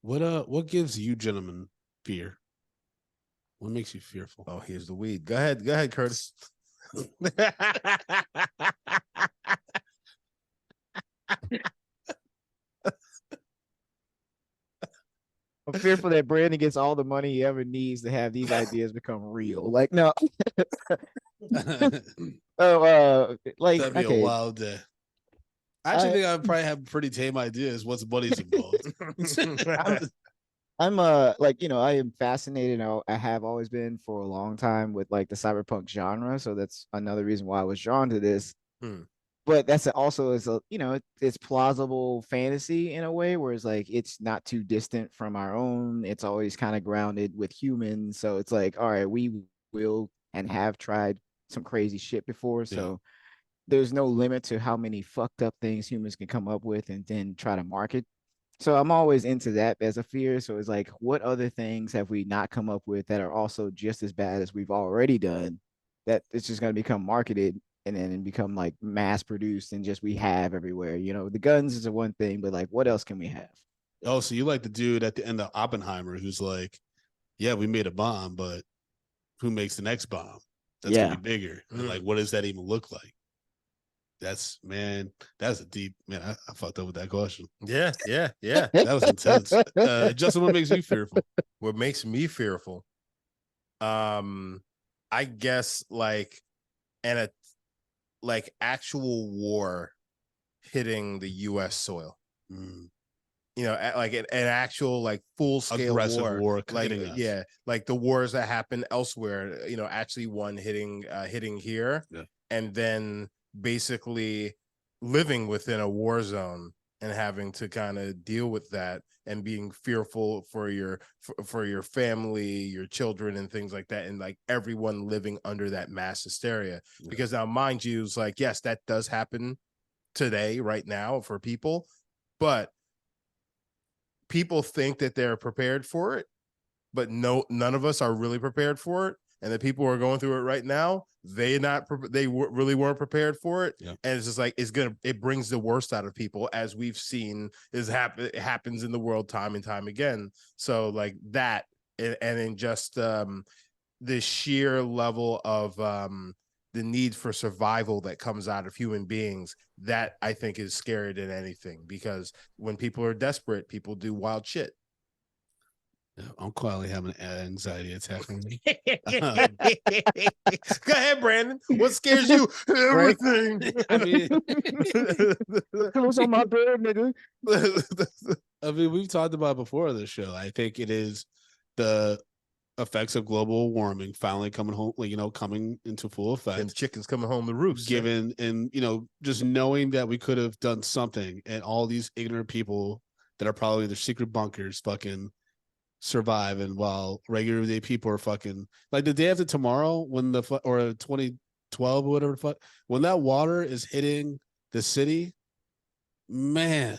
What gives you gentlemen fear? What makes you fearful? Oh, here's the weed. Go ahead, Curtis. I'm fearful that Brandon gets all the money he ever needs to have these ideas become real. Like, no. Like, That'd be a okay. wild day. I actually think I would probably have pretty tame ideas once money's involved. I'm like, I am fascinated. I have always been for a long time with like the cyberpunk genre. So that's another reason why I was drawn to this. But that's also is it's plausible fantasy in a way where it's like it's not too distant from our own. It's always kind of grounded with humans. So it's like, all right, we will and have tried some crazy shit before. So there's no limit to how many fucked up things humans can come up with and then try to market. So I'm always into that as a fear. So it's like, what other things have we not come up with that are also just as bad as we've already done, that it's just going to become marketed and then become like mass produced and just we have everywhere. The guns is a one thing, but like, what else can we have? Oh, so you like the dude at the end of Oppenheimer who's like, yeah, we made a bomb, but who makes the next bomb? That's gonna be bigger. And like, what does that even look like? That's a deep, man. I fucked up with that question. Yeah. That was intense. Justin, what makes you fearful? What makes me fearful? I guess like actual war hitting the U.S. soil. Like an actual like full scale aggressive war like hitting us. like the wars that happen elsewhere. Actually one hitting here, and then basically living within a war zone and having to kind of deal with that and being fearful for your family, your children, and things like that, and like everyone living under that mass hysteria. Because now, mind you, it's like, yes, that does happen today, right now, for people, but people think that they're prepared for it, but none of us are really prepared for it. And the people who are going through it right now, really weren't prepared for it. And it's just like, it brings the worst out of people, as we've seen it happens in the world time and time again. So like that, and then just the sheer level of the need for survival that comes out of human beings, that I think is scarier than anything, because when people are desperate, people do wild shit. I'm quietly having an anxiety attack. Go ahead, Brandon. What scares you? Everything. I mean, clothes on my bed, nigga. I mean, we've talked about before this show. I think it is the effects of global warming finally coming home, coming into full effect. And chickens coming home to roost. Given and just knowing that we could have done something, and all these ignorant people that are probably in their secret bunkers fucking survive, and while regular day people are fucking like the day after tomorrow, when or 2012 or whatever the fuck, when that water is hitting the city, man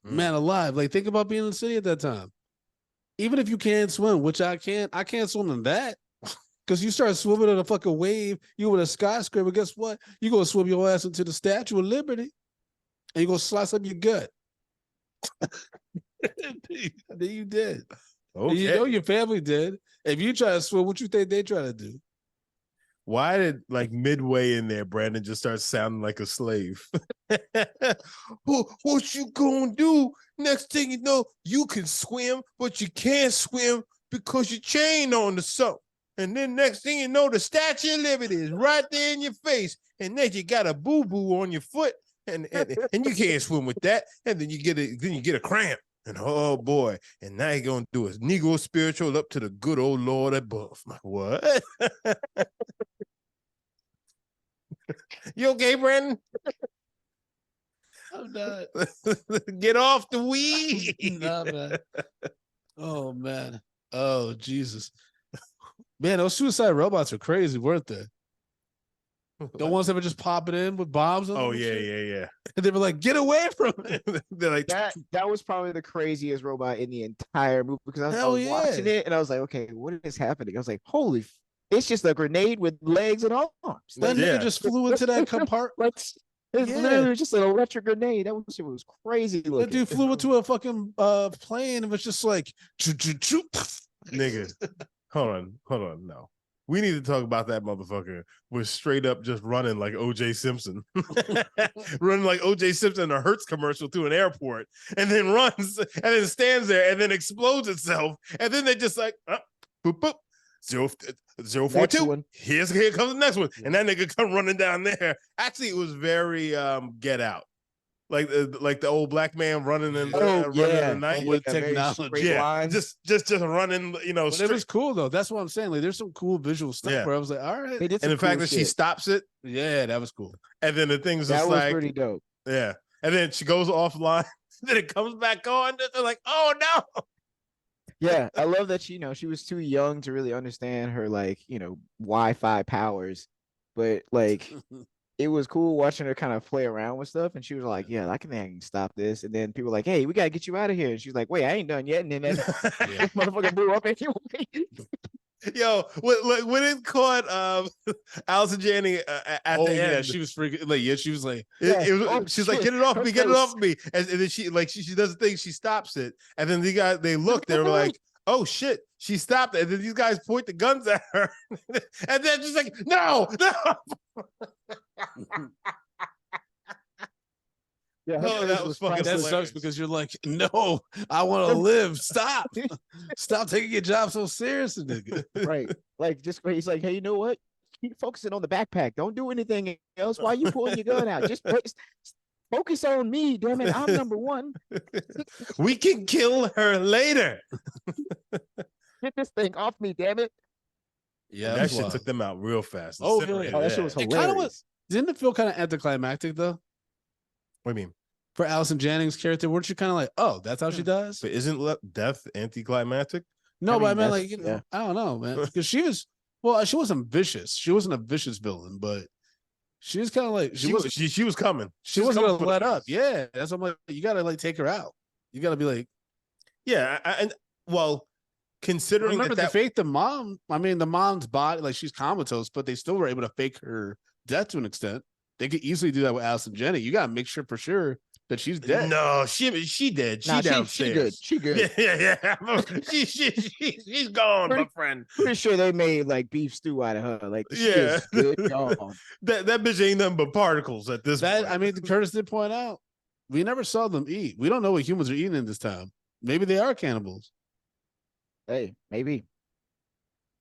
alive. Like, think about being in the city at that time. Even if you can't swim, which I can't swim in that, because you start swimming in a fucking wave, you with a skyscraper, guess what? You gonna swim your ass into the Statue of Liberty, and you gonna slice up your gut. Then you did. Okay. And your family did. If you try to swim, what you think they try to do? Why did, like, midway in there, Brandon just starts sounding like a slave? What you gonna do? Next thing you know, you can swim, but you can't swim because you're chained on to something. And then next thing you know, the Statue of Liberty is right there in your face, and then you got a boo-boo on your foot, and you can't swim with that, and then you get a cramp. And oh boy, and now he's gonna do his Negro spiritual up to the good old Lord above. I'm like, what? You okay, Brandon? I'm not. Get off the weed. Nah, man. Oh man. Oh Jesus. Man, those suicide robots are crazy, weren't they? The ones that were just popping in with bombs on them. Oh and yeah, shit. yeah. And they were like, "Get away from it!" They're like, That was probably the craziest robot in the entire movie because I Hell was watching yeah. it and I was like, okay, what is happening? I was like, holy, it's just a grenade with legs and arms. That Like, nigga Yeah. just flew into that compartment. like it's Yeah. literally just an electric grenade. That shit was crazy That looking. dude flew into a fucking plane and was just like, choo, choo, choo. nigga, hold on, no. We need to talk about that motherfucker was straight up just running like OJ Simpson. Running like OJ Simpson in a Hertz commercial to an airport and then runs and then stands there and then explodes itself. And then they just like, boop, boop, 042. one. Here comes the next one. And that nigga come running down there. Actually, it was very Get Out. Like the old black man running in running in the night. With Like a very technology. straight Yeah, line. just running, you know. But it was cool though. That's what I'm saying. Like, there's some cool visual stuff Yeah. where I was like, all right. They did And some the fact cool that she shit. stops it, Yeah, that was cool. and then the thing's That just was like, pretty dope. yeah, and then she goes offline, then it comes back on. They're like, oh no. Yeah, I love that she was too young to really understand her Wi-Fi powers, but like it was cool watching her kind of play around with stuff, and she was like, "Yeah, I can stop this." And then people were like, "Hey, we gotta get you out of here," and she's like, "Wait, I ain't done yet." And then that Yeah. motherfucker blew up anyway. Yo, when it caught Allison Janney at Oh the yeah, end, she was freaking like, yeah, she was like, she's like, get it off me, get it off me. And then she does the thing, she stops it, and then they look, they were like, oh shit, she stopped it. And then these guys point the guns at her, and then just like, no. Yeah, Oh, that was fucking that hilarious. sucks because you're like, no, I want to live. Stop. Stop taking your job so seriously, nigga. right. Like just he's like, "Hey, you know what? Keep focusing on the backpack. Don't do anything else. Why you pulling your gun out? Just focus on me, damn it. I'm number one. We can kill her later. Get this thing off me, damn it." Yeah, That shit took them out real fast. Oh, Incinerated. yeah. Oh, that shit was It kind of hilarious. was. Didn't it feel kind of anticlimactic though? What do you mean? For Allison Jannings' character, weren't you kind of like, oh, that's how she does? But isn't death anticlimactic? No, I but I mean, meant that's- like, yeah. I don't know, man, because she wasn't vicious. She wasn't a vicious villain, but she was kind of like She was coming. she was wasn't coming gonna for let the- up. Yeah, that's what I'm like. You gotta like take her out. You gotta be like, Yeah, and well, considering remember that they faked the mom. I mean, the mom's body, like she's comatose, but they still were able to fake her death to an extent. They could easily do that with Allison Janney. You gotta make sure for sure that she's dead. no, she did. She Nah, downstairs. She good. Yeah. She's gone, my friend. Pretty sure they made like beef stew out of her. Like, she Yeah. is good gone. That bitch ain't nothing but particles at this That point. I mean, Curtis did point out, we never saw them eat. We don't know what humans are eating in this time. Maybe they are cannibals. Hey, maybe.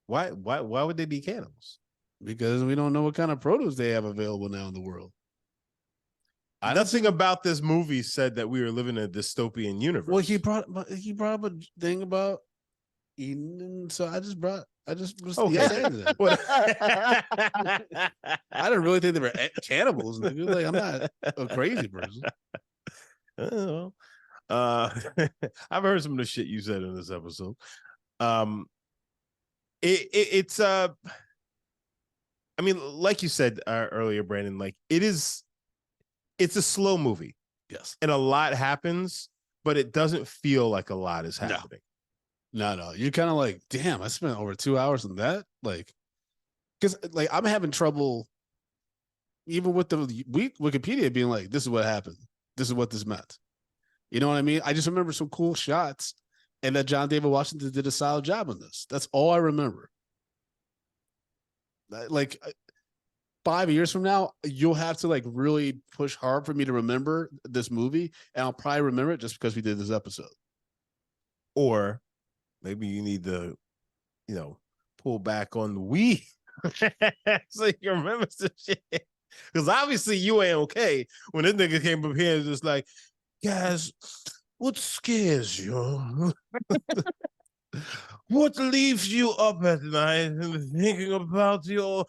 Why would they be cannibals? Because we don't know what kind of produce they have available now in the world. Nothing about this movie said that we were living in a dystopian universe. Well, he brought up a thing about eating, and so I just was Okay. saying that. What- I didn't really think they were cannibals. Nigga. Like, I'm not a crazy person. Oh, I've heard some of the shit you said in this episode. It's I mean, like you said earlier, Brandon, like it's a slow movie. Yes. And a lot happens, but it doesn't feel like a lot is happening. No. You're kind of like, damn, I spent over 2 hours on that. Like, because like I'm having trouble even with the Wikipedia being like, this is what happened. This is what this meant. You know what I mean? I just remember some cool shots and that John David Washington did a solid job on this. That's all I remember. Like 5 years from now, you'll have to like really push hard for me to remember this movie. And I'll probably remember it just because we did this episode. Or maybe you need to, pull back on the weed so you can remember some shit. Because obviously you ain't okay when this nigga came up here and just like, guys, What scares you? What leaves you up at night and thinking about your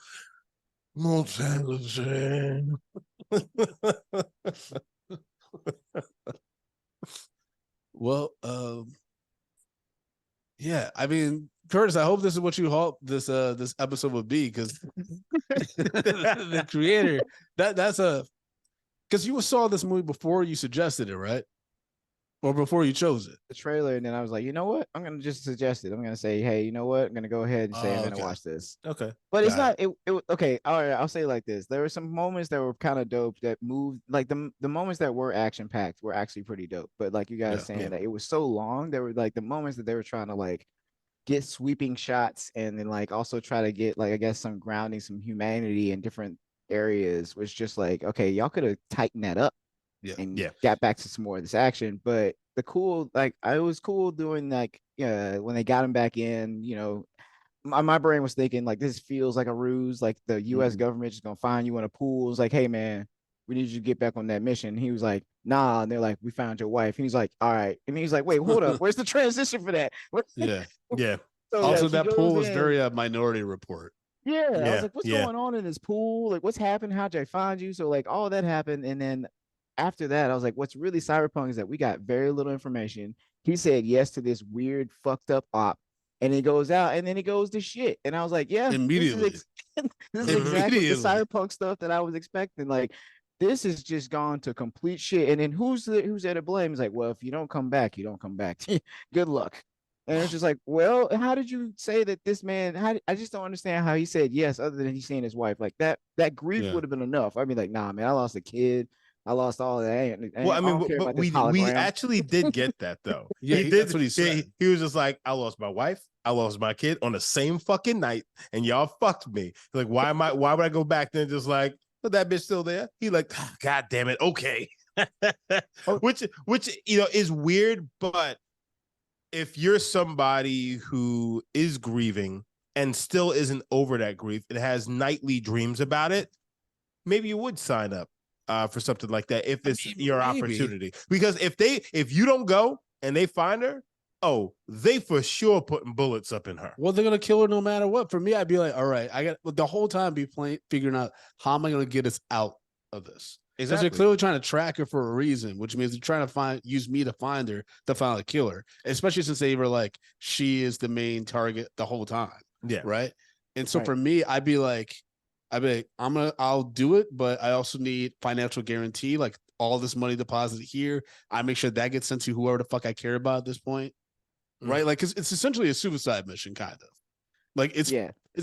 mortality? Well, yeah. I mean, Curtis, I hope this is what you hope this episode would be, because the creator that's a because you saw this movie before you suggested it, right? Or before you chose it. The trailer, and then I was like, you know what? I'm gonna just suggest it. I'm gonna say, hey, you know what? I'm gonna go ahead and say I'm gonna Okay. watch this. Okay. But it's Got not. It okay. All right. I'll say it like this. There were some moments that were kind of dope that moved. Like the moments that were action packed were actually pretty dope. But like you guys saying Yeah. that it was so long, there were like the moments that they were trying to like get sweeping shots and then like also try to get like I guess some grounding, some humanity in different areas was just like, okay, y'all could have tightened that up and got back to some more of this action. But the cool, like I was cool doing like when they got him back in, my brain was thinking like this feels like a ruse, like the US government is gonna find you in a pool. It's like, hey man, we need you to get back on that mission. And he was like, nah, and they're like, we found your wife. And he's like, all right. And he's like, wait, hold up, where's the transition for that? Yeah. So Also, like, that pool was very Minority Report. I was like, what's going on in this pool? Like, what's happened? How'd I find you? So like all that happened, and then after that, I was like, what's really cyberpunk is that we got very little information. He said yes to this weird, fucked up op, and he goes out, and then he goes to shit. And I was like, yeah, immediately. This is exactly the cyberpunk stuff that I was expecting. Like, this has just gone to complete shit. And then who's there to blame? He's like, well, if you don't come back, you don't come back. Good luck. And it's just like, well, how did you say that this man? I just don't understand how he said yes, other than he's seeing his wife. Like that grief would have been enough. I'd be like, nah, man, I lost a kid. I lost all that. Well, I mean, but we actually did get that though. Yeah, he did. That's what he said. He was just like, I lost my wife, I lost my kid on the same fucking night, and y'all fucked me. Like, why would I go back then? Just like, but that bitch still there. He like, oh, God damn it. Okay. which is weird, but if you're somebody who is grieving and still isn't over that grief, it has nightly dreams about it, maybe you would sign up for something like that if it's your opportunity. Because if you don't go and they find her, they for sure putting bullets up in her. Well, they're gonna kill her no matter what. For me, I'd be like, all right, I got the whole time figuring out how am I gonna get us out of this. Because they're clearly trying to track her for a reason, which means they're trying to use me to find her to finally kill her. Especially since they were like, she is the main target the whole time. Yeah. Right. And so for me, I'd be like, I'll do it, but I also need financial guarantee, like all this money deposited here. I make sure that gets sent to whoever the fuck I care about at this point. Right. Like, cause it's essentially a suicide mission, kind of. Like it's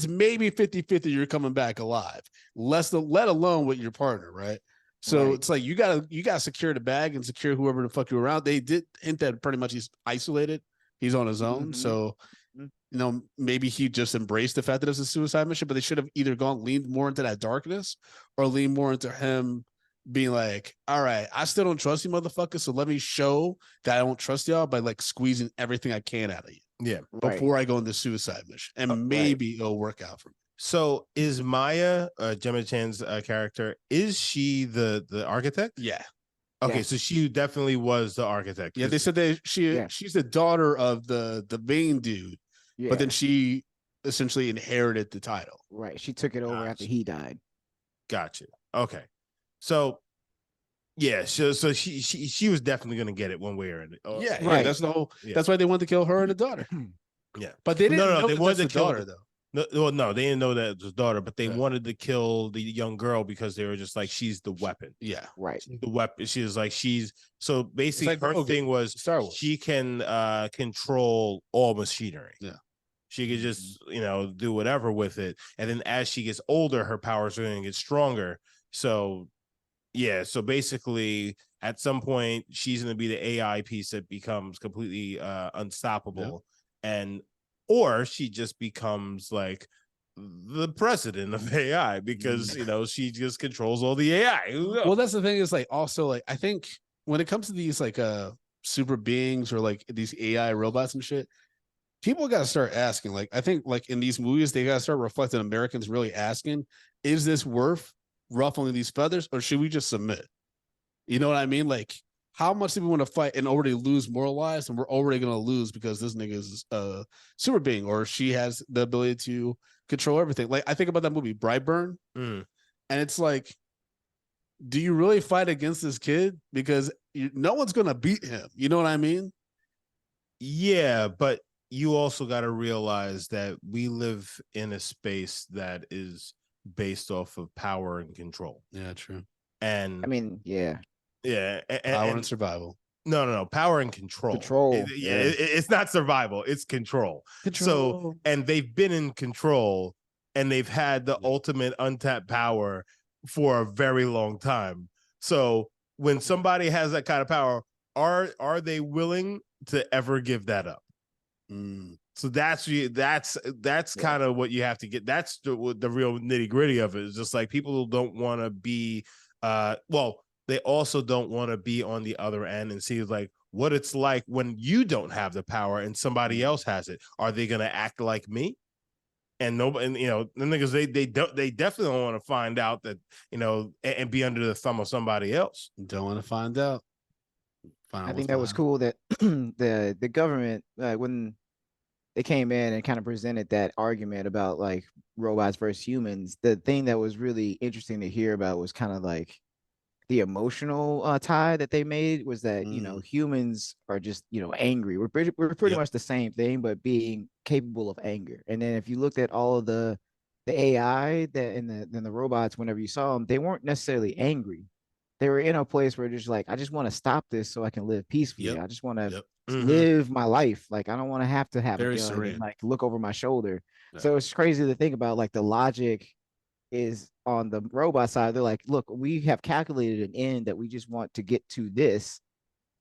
maybe 50-50 you're coming back alive, let alone with your partner, right? So it's like you gotta secure the bag and secure whoever the fuck you're around. They did hint that pretty much he's isolated. He's on his own. So maybe he just embraced the fact that it's a suicide mission, but they should have either leaned more into that darkness or leaned more into him being like, all right, I still don't trust you, motherfucker. So let me show that I don't trust y'all by like squeezing everything I can out of you. Yeah. Before I go into suicide mission. And maybe it'll work out for me. So is Maya, Gemma Chan's character, is she the architect? Yeah. Okay, so she definitely was the architect. Yeah, they said she's the daughter of the main dude, but then she essentially inherited the title. Right. She took it over after he died. Gotcha. Okay. So so she was definitely gonna get it one way or another. Yeah, that's the whole. Yeah. That's why they wanted to kill her and the daughter. Yeah, but they didn't. No, they wanted to kill daughter though. No, they didn't know that it was daughter, but they wanted to kill the young girl because they were just like, she's the weapon. Yeah, right. She's the weapon. She was like, so basically like, her thing was Star Wars. She can control all machinery. Yeah. She could just, do whatever with it. And then as she gets older, her powers are going to get stronger. So, so basically at some point, she's going to be the AI piece that becomes completely unstoppable. Yeah. Or she just becomes like the president of AI because, she just controls all the AI. Well, that's the thing is like, also like, I think when it comes to these like super beings or like these AI robots and shit, people got to start asking, like, I think like in these movies, they got to start reflecting Americans really asking, is this worth ruffling these feathers or should we just submit? You know what I mean? Like, how much do we want to fight and already lose moral lives, and we're already going to lose because this nigga is a super being, or she has the ability to control everything. Like I think about that movie Brightburn, and it's like, do you really fight against this kid because no one's going to beat him? You know what I mean? Yeah, but you also got to realize that we live in a space that is based off of power and control. Yeah, true. And I mean, yeah, power and survival. No, power and control. It's not survival, it's control. So, and they've been in control, and they've had the ultimate untapped power for a very long time. So when somebody has that kind of power, are they willing to ever give that up? So that's kind of what you have to get. That's the real nitty gritty of it. It's just like people don't want to be they also don't want to be on the other end and see like what it's like when you don't have the power and somebody else has it. Are they going to act like me? And nobody, and, the niggas, they definitely don't want to find out that, and be under the thumb of somebody else. Don't want to find out. I think that was cool that the government, when they came in and kind of presented that argument about like robots versus humans, the thing that was really interesting to hear about was kind of like the emotional tie that they made was that humans are just angry. We're pretty much the same thing, but being capable of anger. And then if you looked at all of the AI that in the robots, whenever you saw them, they weren't necessarily angry. They were in a place where they're just like, I just want to stop this so I can live peacefully. I just want to live my life. Like I don't want to have Very a gun serene. and like look over my shoulder. So it's crazy to think about like the logic is on the robot side. They're like, look, we have calculated an end that we just want to get to this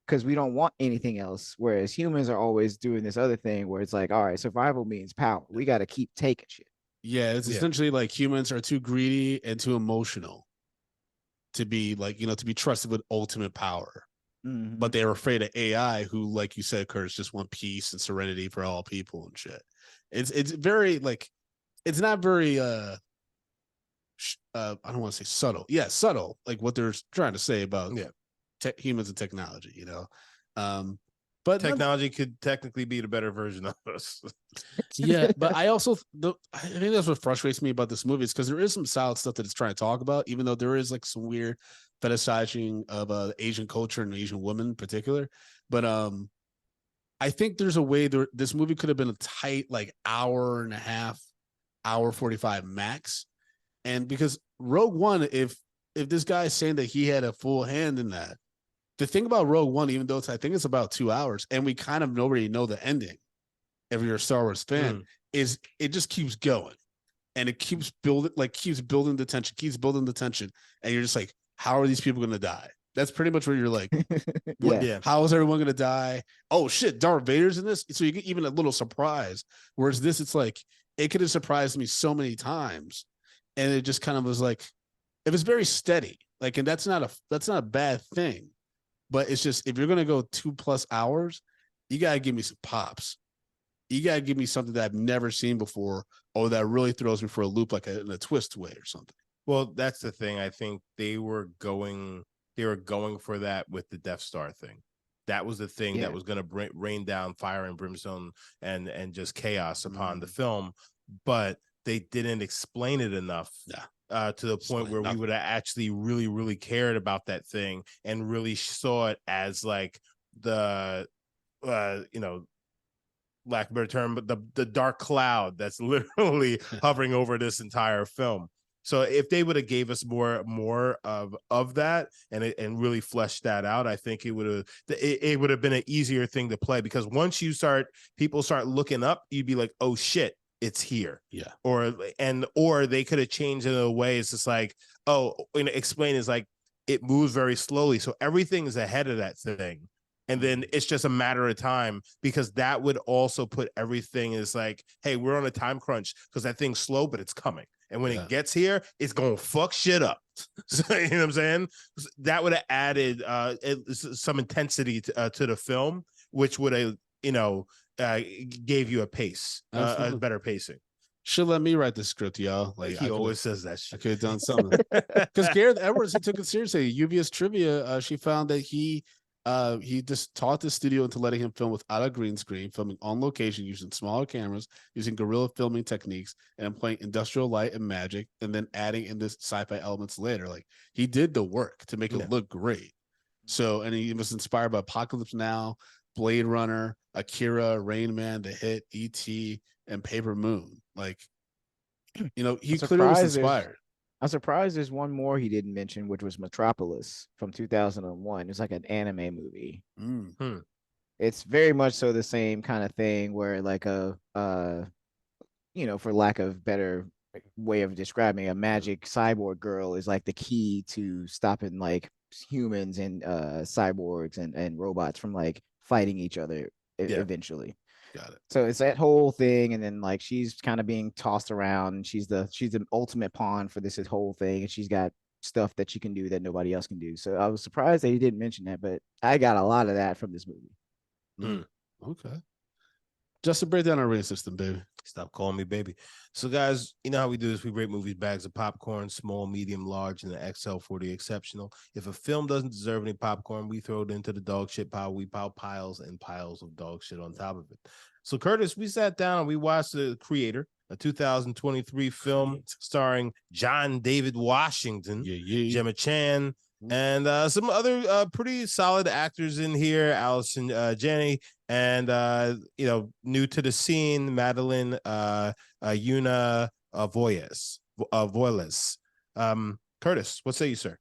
because we don't want anything else. Whereas humans are always doing this other thing where it's like, all right, survival means power. We got to keep taking shit. Yeah, it's essentially like humans are too greedy and too emotional to be like, to be trusted with ultimate power. But they're afraid of AI, who, like you said, Curtis, just want peace and serenity for all people and shit. It's very like, it's not very I don't want to say subtle. Yeah, subtle, like what they're trying to say about humans and technology, but technology could technically be the better version of us. Yeah, but I think that's what frustrates me about this movie is because there is some solid stuff that it's trying to talk about, even though there is like some weird fetishizing of Asian culture and Asian women in particular. But I think there's a way this movie could have been a tight like hour and a half, hour 45 max. And because Rogue One, if this guy is saying that he had a full hand in that, the thing about Rogue One, even though I think it's about 2 hours, and we kind of already know the ending, if you're a Star Wars fan, is it just keeps going. And it keeps building the tension, and you're just like, how are these people going to die? That's pretty much where you're like, how is everyone going to die? Oh shit, Darth Vader's in this, so you get even a little surprise. Whereas this, it's like it could have surprised me so many times, and it just kind of was like, it was very steady. Like, and that's not a bad thing, but it's just if you're going to go 2+ hours, you got to give me some pops. You got to give me something that I've never seen before, or that really throws me for a loop, like in a twist way or something. Well, that's the thing. I think they were going for that with the Death Star thing. That was the thing that was going to rain down fire and brimstone and just chaos upon the film, but they didn't explain it enough to the point where we would have actually really, really cared about that thing and really saw it as like the, lack of a better term, but the dark cloud that's literally hovering over this entire film. So if they would have gave us more of that and really fleshed that out, I think it would have been an easier thing to play, because once people start looking up, you'd be like, oh shit, it's here. Yeah. Or they could have changed it in a way. It's just like, explain is like it moves very slowly, so everything is ahead of that thing. And then it's just a matter of time, because that would also put everything as like, hey, we're on a time crunch because that thing's slow, but it's coming. And when it gets here, it's going to fuck shit up. So, you know what I'm saying? That would have added some intensity to the film, which would have, gave you a pace, a better pacing. Should let me write the script, y'all. Like he always says that shit. I could have done something. Because Gareth Edwards, he took it seriously. Yuvia's trivia, she found that he He just taught the studio into letting him film without a green screen, filming on location using smaller cameras, using guerrilla filming techniques, and employing industrial light and magic, and then adding in this sci-fi elements later. Like he did the work to make it look great. So, and he was inspired by Apocalypse Now, Blade Runner, Akira, Rain Man, The Hit, E.T., and Paper Moon. Like, you know, he clearly was inspired. I'm surprised there's one more he didn't mention, which was Metropolis from 2001. It's like an anime movie. It's very much so the same kind of thing where like for lack of better way of describing, a magic cyborg girl is like the key to stopping like humans and cyborgs and robots from like fighting each other eventually. Got it. So it's that whole thing, and then like she's kind of being tossed around, and she's the ultimate pawn for this whole thing, and she's got stuff that she can do that nobody else can do. So I was surprised that he didn't mention that, but I got a lot of that from this movie. Okay. Just to break down our rating system, baby. Stop calling me baby. So, guys, you know how we do this. We rate movies, bags of popcorn, small, medium, large, and the XL for the exceptional. If a film doesn't deserve any popcorn, we throw it into the dog shit pile. We pile piles and piles of dog shit on top of it. So, Curtis, we sat down and we watched The Creator, a 2023 film starring John David Washington, Gemma Chan, and some other pretty solid actors in here. Allison Janney, and new to the scene, Madeline Yuna Voiles. Curtis, what say you, sir?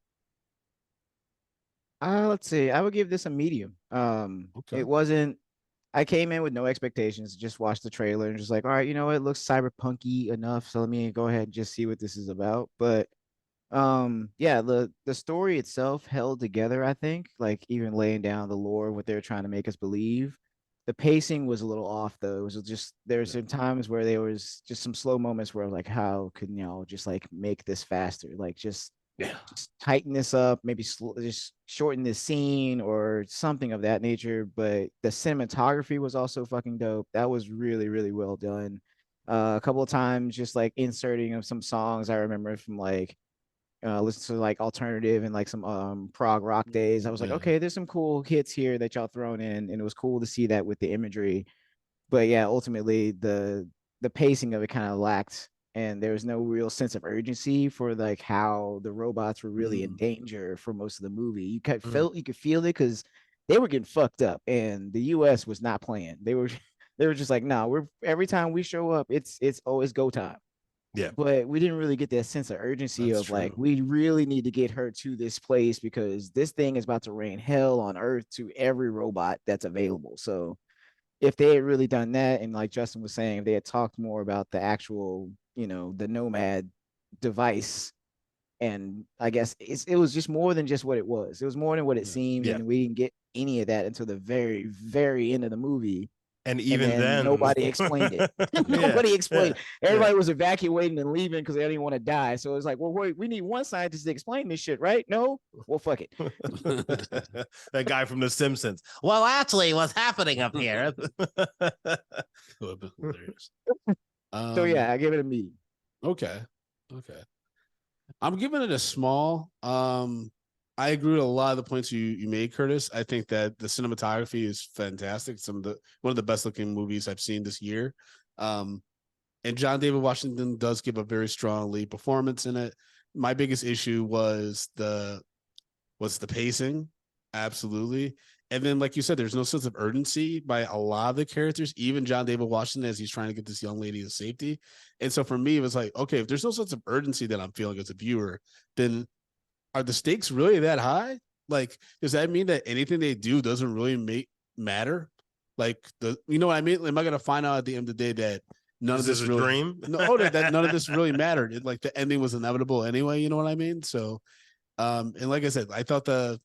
Let's see. I would give this a medium. It wasn't. I came in with no expectations. Just watched the trailer and just like, all right, you know, it looks cyberpunky enough, so let me go ahead and just see what this is about. But the story itself held together. I think, like even laying down the lore, what they were trying to make us believe. The pacing was a little off though. It was just there's some times where there was just some slow moments where I was like, how can y'all just like make this faster? Like just tighten this up, maybe just shorten this scene or something of that nature. But the cinematography was also fucking dope. That was really, really well done. A couple of times just like inserting of some songs I remember from like listen to like alternative and like some prog rock days. I was like, okay, there's some cool hits here that y'all thrown in, and it was cool to see that with the imagery. But yeah, ultimately the pacing of it kind of lacked, and there was no real sense of urgency for like how the robots were really in danger for most of the movie. You could feel it because they were getting fucked up, and the U.S. was not playing. They were just like, no, we're every time we show up, it's always go time. Yeah. But we didn't really get that sense of urgency of like, we really need to get her to this place because this thing is about to rain hell on earth to every robot that's available. So if they had really done that, and like Justin was saying, if they had talked more about the actual, the Nomad device, and I guess it was just more than just what it was. It was more than what it seemed, and we didn't get any of that until the very, very end of the movie. And even then nobody explained it. Nobody explained. Everybody was evacuating and leaving because they didn't want to die. So it was like, well, wait, we need one scientist to explain this shit, right? No? Well, fuck it. That guy from The Simpsons. Well, actually, what's happening up here? Hilarious. So yeah, I give it a medium. Okay. I'm giving it a small. I agree with a lot of the points you made, Curtis. I think that the cinematography is fantastic. One of the best looking movies I've seen this year. And John David Washington does give a very strong lead performance in it. My biggest issue was the pacing. Absolutely. And then, like you said, there's no sense of urgency by a lot of the characters, even John David Washington, as he's trying to get this young lady to safety. And so for me, it was like, okay, if there's no sense of urgency that I'm feeling as a viewer, then are the stakes really that high? Like, does that mean that anything they do doesn't really matter? Like, you know what I mean? Am I going to find out at the end of the day that none of this is really, a dream? No, that none of this really mattered? Like the ending was inevitable anyway. You know what I mean? So, and like I said, I thought the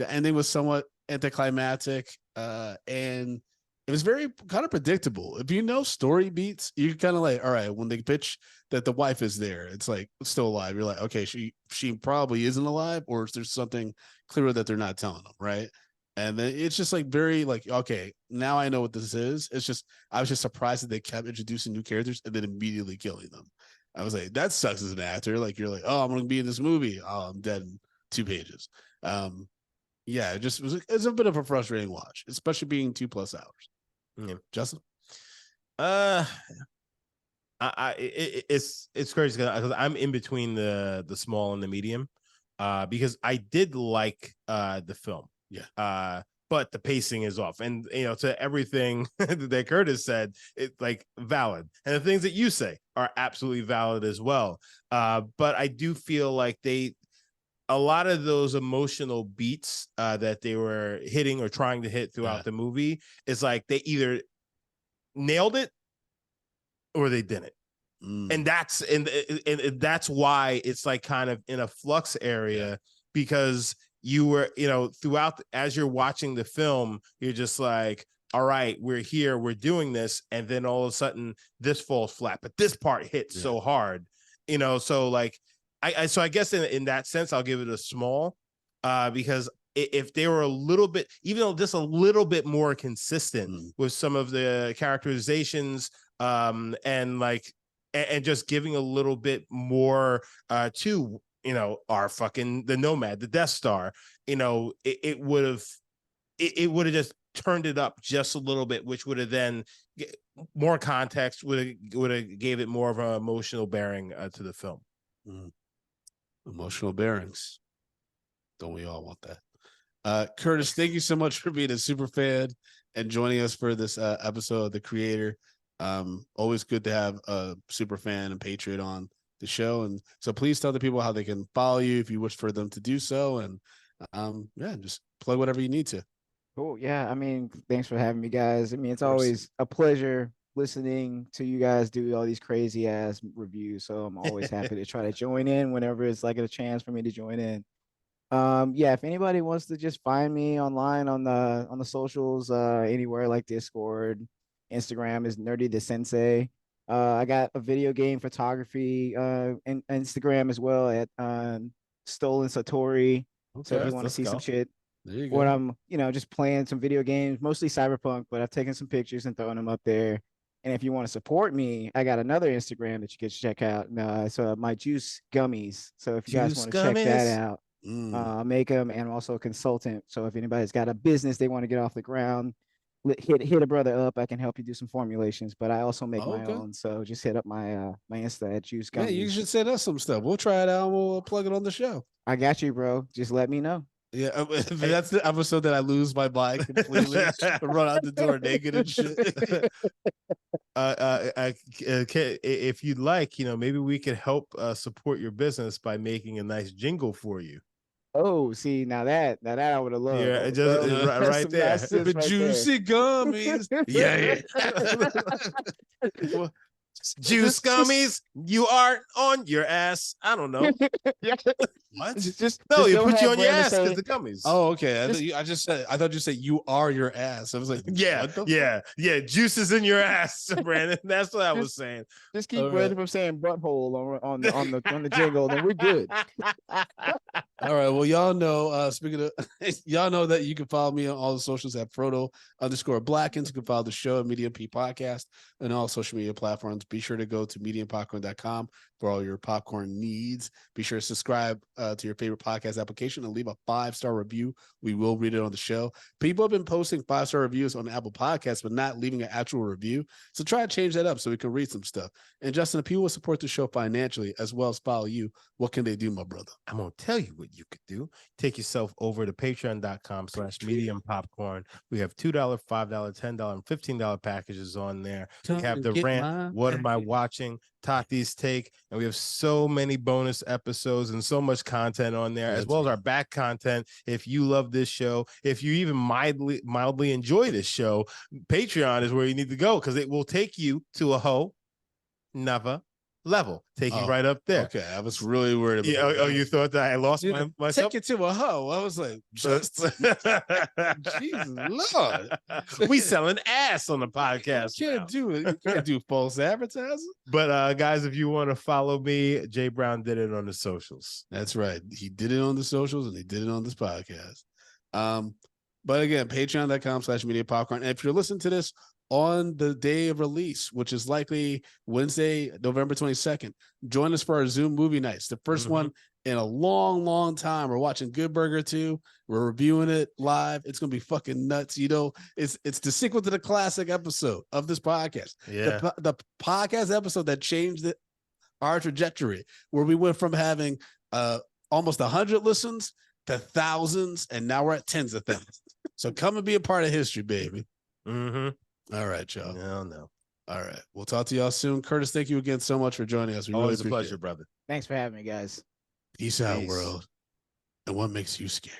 ending was somewhat anticlimactic, and it was very kind of predictable. If you know story beats, you're kind of like, all right, when they pitch that the wife is there, it's like still alive. You're like, okay, she probably isn't alive, or there's something clearer that they're not telling them, right? And then it's just like very like, okay, now I know what this is. It's just I was just surprised that they kept introducing new characters and then immediately killing them. I was like, that sucks as an actor. Like you're like, oh, I'm gonna be in this movie. Oh, I'm dead in 2 pages. yeah, it's a bit of a frustrating watch, especially being 2+ hours. Yeah. Justin? It's crazy because I'm in between the small and the medium, because I did like the film. Yeah. But the pacing is off, and to everything that Curtis said, it's like valid, and the things that you say are absolutely valid as well. But I do feel like a lot of those emotional beats that they were hitting or trying to hit throughout the movie is like they either nailed it or they didn't. And that's and that's why it's like kind of in a flux area, because you were throughout as you're watching the film, you're just like, all right, we're here, we're doing this, and then all of a sudden this falls flat, but this part hits so hard, so like I guess in that sense I'll give it a small, because if they were a little bit, even though just a little bit more consistent with some of the characterizations, and like and just giving a little bit more to our fucking the Nomad, the Death Star, it would have just turned it up just a little bit, which would have then more context, would have gave it more of an emotional bearing to the film. Emotional bearings. Don't we all want that? Curtis, thank you so much for being a super fan and joining us for this episode of The Creator. Always good to have a super fan and patriot on the show, and so please tell the people how they can follow you if you wish for them to do so, and just plug whatever you need to. Cool. Yeah, I mean, thanks for having me, guys. I mean, it's always a pleasure listening to you guys do all these crazy ass reviews, so I'm always happy to try to join in whenever it's like a chance for me to join in. Yeah, if anybody wants to just find me online on the socials, anywhere like Discord, Instagram is Nerdy the Sensei. I got a video game photography and Instagram as well at Stolen Satori. So if you want to see some shit, there you when go. I'm just playing some video games, mostly Cyberpunk, but I've taken some pictures and thrown them up there. And if you want to support me, I got another Instagram that you can check out. So my juice gummies. So if you guys want to check that out, make them, and I'm also a consultant. So if anybody's got a business they want to get off the ground, hit a brother up. I can help you do some formulations, but I also make my own. So just hit up my my Insta at Juice Gummies. Yeah, you should send us some stuff. We'll try it out and we'll plug it on the show. I got you, bro. Just let me know. Yeah, that's the episode that I lose my mind completely, run out the door naked and shit. If you'd like, maybe we could help support your business by making a nice jingle for you. Oh, see, now that I would have loved. Yeah, just right there. The juicy gummies. Yeah. Well, juice gummies, you are on your ass. I don't know. What? No, you put you on your ass because the gummies. Oh, okay. I thought you said you are your ass. I was like, yeah. Juice is in your ass, Brandon. That's what I was saying. Just keep Brandon from saying butthole on the jingle, then we're good. All right. Well, y'all know. Speaking of, y'all know that you can follow me on all the socials at Frodo_Blackens. You can follow the show at Medium P Podcast and all social media platforms. Be sure to go to mediumpopcorn.com for all your popcorn needs. Be sure to subscribe to your favorite podcast application and leave a 5-star review. We will read it on the show. People have been posting 5-star reviews on Apple Podcasts, but not leaving an actual review. So try to change that up so we can read some stuff. And Justin, if people will support the show financially as well as follow you, what can they do, my brother? I'm going to tell you what you could do. Take yourself over to patreon.com/medium popcorn. We have $2, $5, $10, and $15 packages on there. We have the rant. What am I watching? Tati's take, and we have so many bonus episodes and so much content on there, as well as our back content. If you love this show, if you even mildly enjoy this show, Patreon is where you need to go, because it will take you to a never level. Take you right up there. Okay, I was really worried about that. You thought that I lost myself? Take it to a hoe. I was like, just Jesus Lord. We selling ass on the podcast. You can't do it. You can't do false advertising. But guys, if you want to follow me, Jay Brown did it on the socials. That's right. He did it on the socials and he did it on this podcast. But again, patreon.com/mediapopcorn. And if you're listening to this on the day of release, which is likely Wednesday, November 22nd. Join us for our Zoom movie nights. The 1st one in a long, long time. We're watching Good Burger 2. We're reviewing it live. It's gonna be fucking nuts. You know, it's the sequel to the classic episode of this podcast. Yeah. The podcast episode that changed our trajectory, where we went from having almost 100 listens to thousands, and now we're at tens of thousands. So come and be a part of history, baby. All right, y'all. No. All right. We'll talk to y'all soon. Curtis, thank you again so much for joining us. We Always really a pleasure, brother. Thanks for having me, guys. Peace out, Peace. world. And what makes you scared?